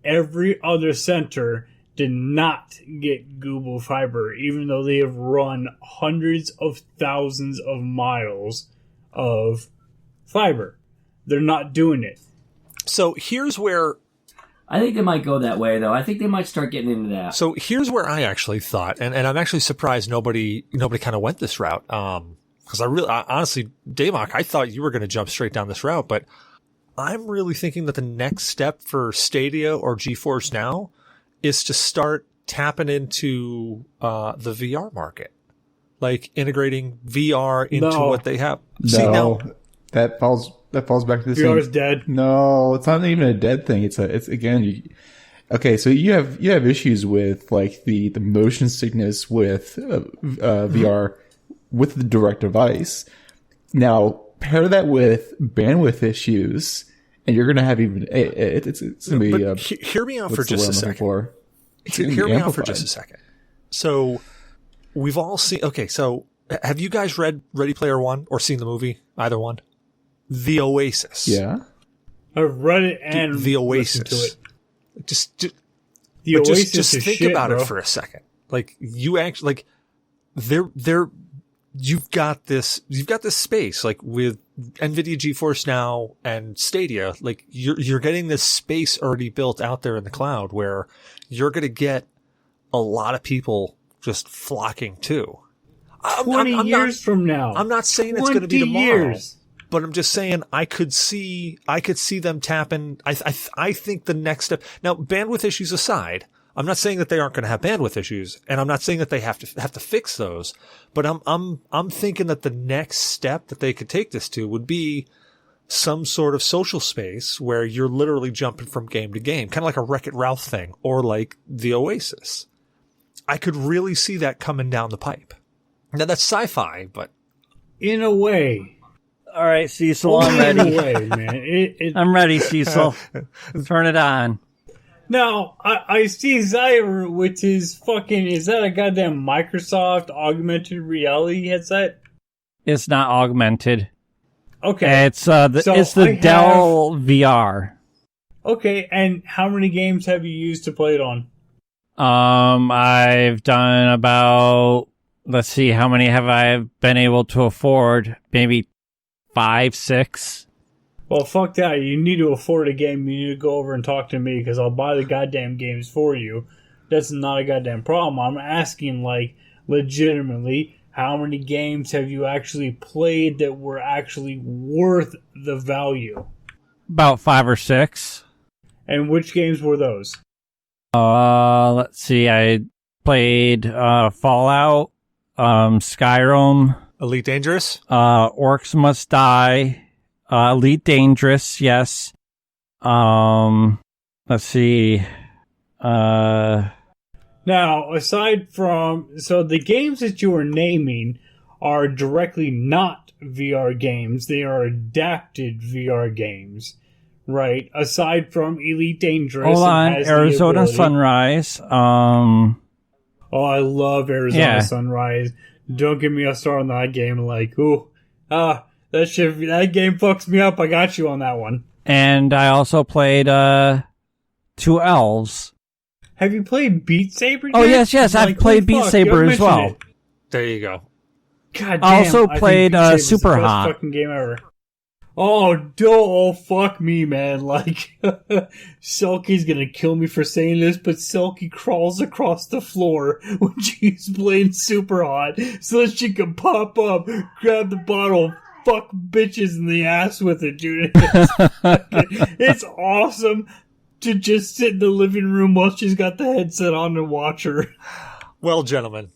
Every other center did not get Google Fiber, even though they have run hundreds of thousands of miles of fiber. They're not doing it. So here's where... I think they might go that way, though. I think they might start getting into that. So here's where I actually thought, and I'm actually surprised nobody kind of went this route. Because honestly, Damok, I thought you were going to jump straight down this route, but I'm really thinking that the next step for Stadia or GeForce Now is to start tapping into the VR market, like integrating VR into what they have. No, that falls back to the same. VR's dead. No, it's not even a dead thing. It's again. Okay, so you have issues with like the motion sickness with VR with the direct device. Now pair that with bandwidth issues, and you're going to have even it's going to be. Hear me out for just a second. Hear me out for just a second. So we've all seen. Okay, so have you guys read Ready Player One or seen the movie? Either one. The Oasis. Yeah, I've read it and the Oasis. Listened to it. Just think shit, about it for a second. Like you actually you've got this space like with NVIDIA GeForce Now and Stadia. Like you're getting this space already built out there in the cloud where you're going to get a lot of people just flocking to. 20 years from now. I'm not saying it's going to be tomorrow. But I'm just saying I could see them tapping. I think the next step. Now, bandwidth issues aside, I'm not saying that they aren't going to have bandwidth issues, and I'm not saying that they have to fix those. But I'm thinking that the next step that they could take this to would be some sort of social space where you're literally jumping from game to game, kind of like a Wreck-It Ralph thing, or like the Oasis. I could really see that coming down the pipe. Now that's sci-fi, but in a way. All right, Cecil, I'm ready. Way, man. I'm ready, Cecil. Turn it on. Now, I see Zyber with his fucking... Is that a goddamn Microsoft augmented reality headset? It's not augmented. Okay. It's the Dell VR. Okay, and how many games have you used to play it on? I've done about... Let's see, how many have I been able to afford? Maybe 5, 6. Well, fuck that. You need to afford a game. You need to go over and talk to me because I'll buy the goddamn games for you. That's not a goddamn problem. I'm asking, like, legitimately, how many games have you actually played that were actually worth the value? About 5 or 6. And which games were those? Let's see. I played Fallout, Skyrim, Elite Dangerous? Orcs Must Die, Elite Dangerous, yes. Let's see. Now, aside from... So the games that you are naming are directly not VR games. They are adapted VR games, right? Aside from Elite Dangerous. Hold on. Arizona Sunrise. Oh, I love Arizona Yeah. Sunrise. Don't get me a start on that game. Like, ooh, that game fucks me up. I got you on that one. And I also played 2 Elves. Have you played Beat Saber yet? Oh, yes. I've played Beat Saber as well. It. There you go. God damn. I also think played Beat Saber's Super the best Hot. fucking game ever. Oh, fuck me, man. Like, Selkie's gonna kill me for saying this, but Selkie crawls across the floor when she's playing Super Hot so that she can pop up, grab the bottle, fuck bitches in the ass with it, dude. It's awesome to just sit in the living room while she's got the headset on and watch her. Well, gentlemen.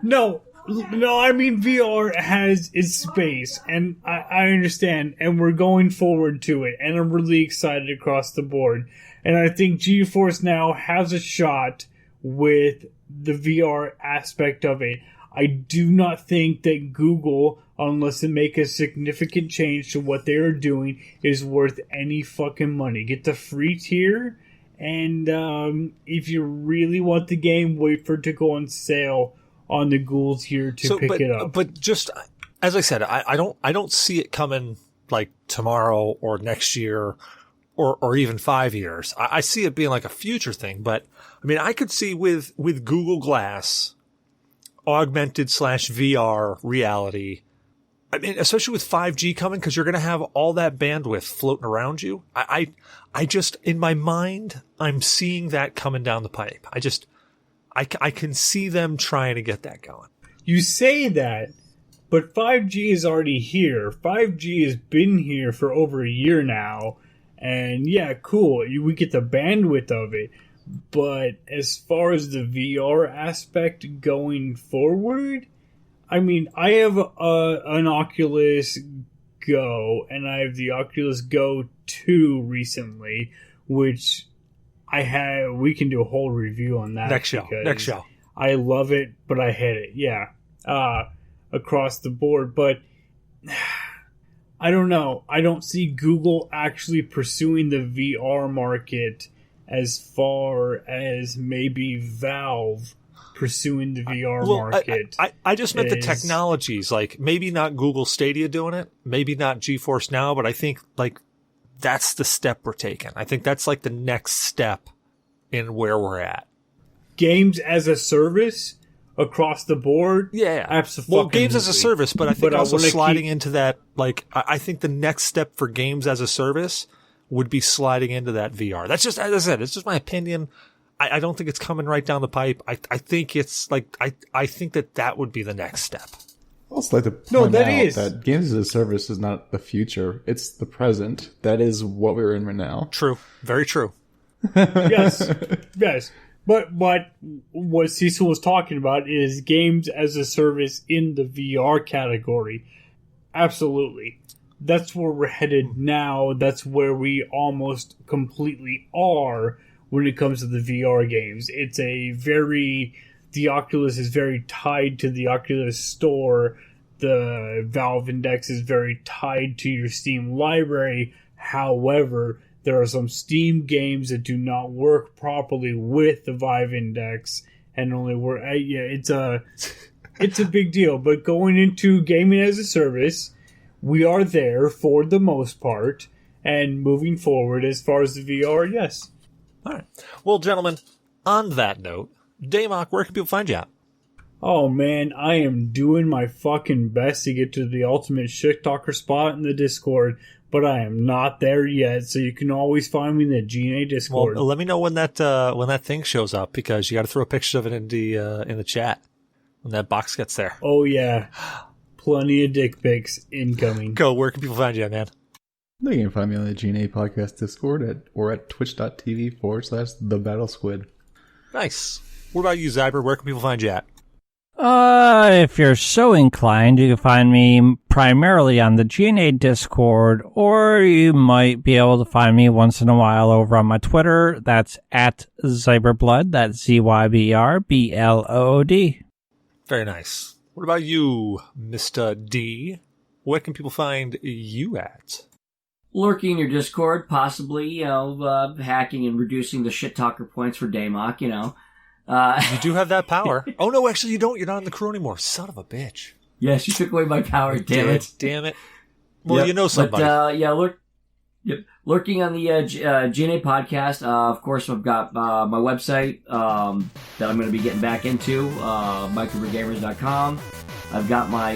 No, I mean, VR has its space, and I understand, and we're going forward to it, and I'm really excited across the board. And I think GeForce Now has a shot with the VR aspect of it. I do not think that Google, unless they make a significant change to what they are doing, is worth any fucking money. Get the free tier, and if you really want the game, wait for it to go on sale on the Ghouls here to pick it up. But just as I said, I don't see it coming like tomorrow or next year or even 5 years. I see it being like a future thing. But I mean, I could see with Google Glass, augmented / VR reality. I mean, especially with 5G coming, because you're going to have all that bandwidth floating around you. I just, in my mind, I'm seeing that coming down the pipe. I can see them trying to get that going. You say that, but 5G is already here. 5G has been here for over a year now. And yeah, cool. We get the bandwidth of it. But as far as the VR aspect going forward, I mean, I have an Oculus Go, and I have the Oculus Go 2 recently, which we can do a whole review on that. Next show. I love it, but I hate it. Yeah. Across the board. But I don't know. I don't see Google actually pursuing the VR market as far as maybe Valve pursuing the VR market. I just meant the technologies. Like, maybe not Google Stadia doing it. Maybe not GeForce Now, but I think, like, that's the step we're taking. I think that's like the next step in where we're at. Games as a service across the board? Yeah. Absolutely. Well, games as a service, but I think also sliding into that, like, I think the next step for games as a service would be sliding into that VR. That's just, as I said, it's just my opinion. I don't think it's coming right down the pipe. I think it's like, I think that would be the next step. I also like to point out that games as a service is not the future. It's the present. That is what we're in right now. True. Very true. Yes. But what Cecil was talking about is games as a service in the VR category. Absolutely. That's where we're headed now. That's where we almost completely are when it comes to the VR games. The Oculus is very tied to the Oculus Store. The Valve Index is very tied to your Steam library. However, there are some Steam games that do not work properly with the Vive Index and only work. It's a big deal. But going into gaming as a service, we are there for the most part. And moving forward, as far as the VR, yes. All right. Well, gentlemen, on that note, Damok, where can people find you at? Oh man, I am doing my fucking best to get to the ultimate shit talker spot in the Discord, but I am not there yet. So you can always find me in the G.N.A. Discord. Well, let me know when that thing shows up, because you got to throw pictures of it in the chat. when that box gets there. Oh, yeah. Plenty of dick pics incoming. Go, where can people find you, man? You can find me on the G.N.A podcast Discord or at twitch.tv/The Battle Squid. Nice. What about you, Zyber? Where can people find you at? If you're so inclined, you can find me primarily on the G.N.A Discord, or you might be able to find me once in a while over on my Twitter. That's at Zyberblood. That's ZYBERBLOOD. Very nice. What about you, Mr. D? Where can people find you at? Lurking in your Discord, possibly, hacking and reducing the shit talker points for Damok, You do have that power. Oh, no, actually, you don't. You're not in the crew anymore. Son of a bitch. Yes, you took away my power, damn it. Damn it. Well, you know somebody. But, lurking on the G.N.A podcast. Of course, I've got my website that I'm going to be getting back into, microbrewgamers.com. I've got my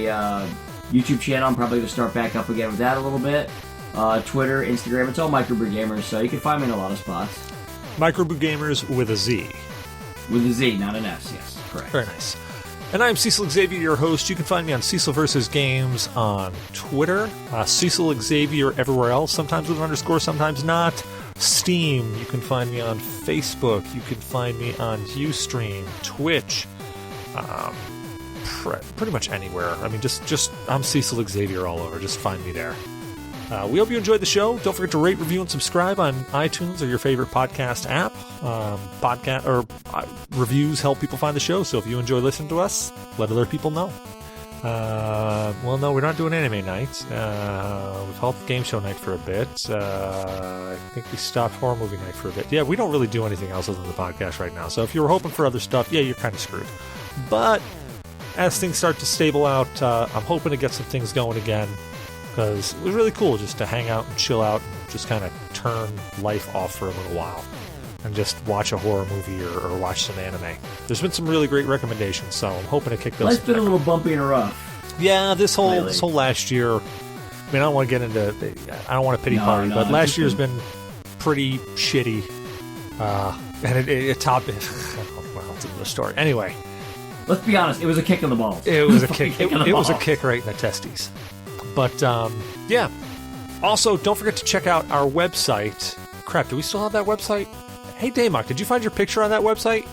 YouTube channel. I'm probably going to start back up again with that a little bit. Twitter, Instagram, it's all Microbrewgamers, so you can find me in a lot of spots. Microbrewgamers with a Z. With a Z, not an S, yes, correct. Very nice. And I'm Cecil Xavier, your host. You can find me on Cecil vs. Games on Twitter, Cecil Xavier everywhere else, sometimes with an underscore, sometimes not. Steam, you can find me on Facebook. You can find me on Ustream, Twitch, pretty much anywhere. I mean, just I'm Cecil Xavier all over. Just find me there. We hope you enjoyed the show. Don't forget to rate, review, and subscribe on iTunes or your favorite podcast app. Reviews help people find the show, so if you enjoy listening to us, let other people know. Well, no, we're not doing anime night. We've held game show night for a bit. I think we stopped horror movie night for a bit. Yeah, we don't really do anything else other than the podcast right now, so if you were hoping for other stuff, yeah, you're kind of screwed. But as things start to stable out, I'm hoping to get some things going again. Because it was really cool just to hang out and chill out and just kind of turn life off for a little while and just watch a horror movie or watch some anime. There's been some really great recommendations, so I'm hoping to kick those. Life's been a little bumpy and rough. Yeah, this whole last year. I mean, I don't want to get into. I don't want to pity party, but last year's been pretty shitty, and it topped it. Well, it's another story. Anyway, let's be honest. It was a kick in the balls. It was a kick. It was a kick right in the testes. But, yeah. Also, don't forget to check out our website. Crap, do we still have that website? Hey, Damok, did you find your picture on that website?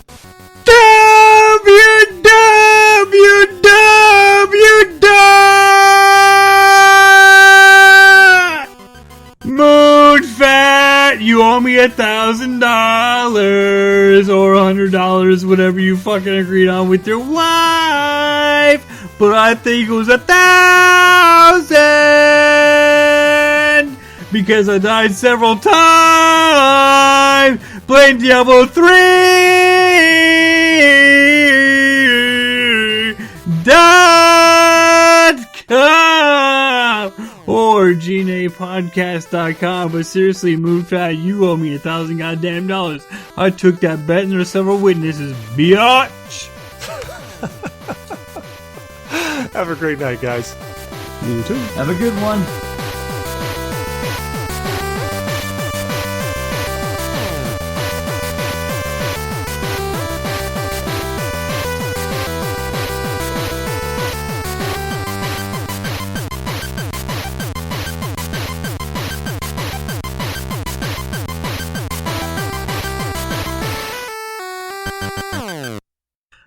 Moonfat, you owe me $1,000 or $100, whatever you fucking agreed on with your wife. But I think it was 1,000 because I died several times playing Diablo 3.com or G.N.A podcast.com. But seriously, Moonfat, you owe me $1,000 goddamn dollars. I took that bet and there are several witnesses, biatch. Have a great night, guys. You too. Have a good one.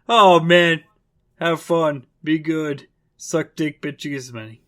Oh man, have fun, be good, suck dick, bitch, you get some money.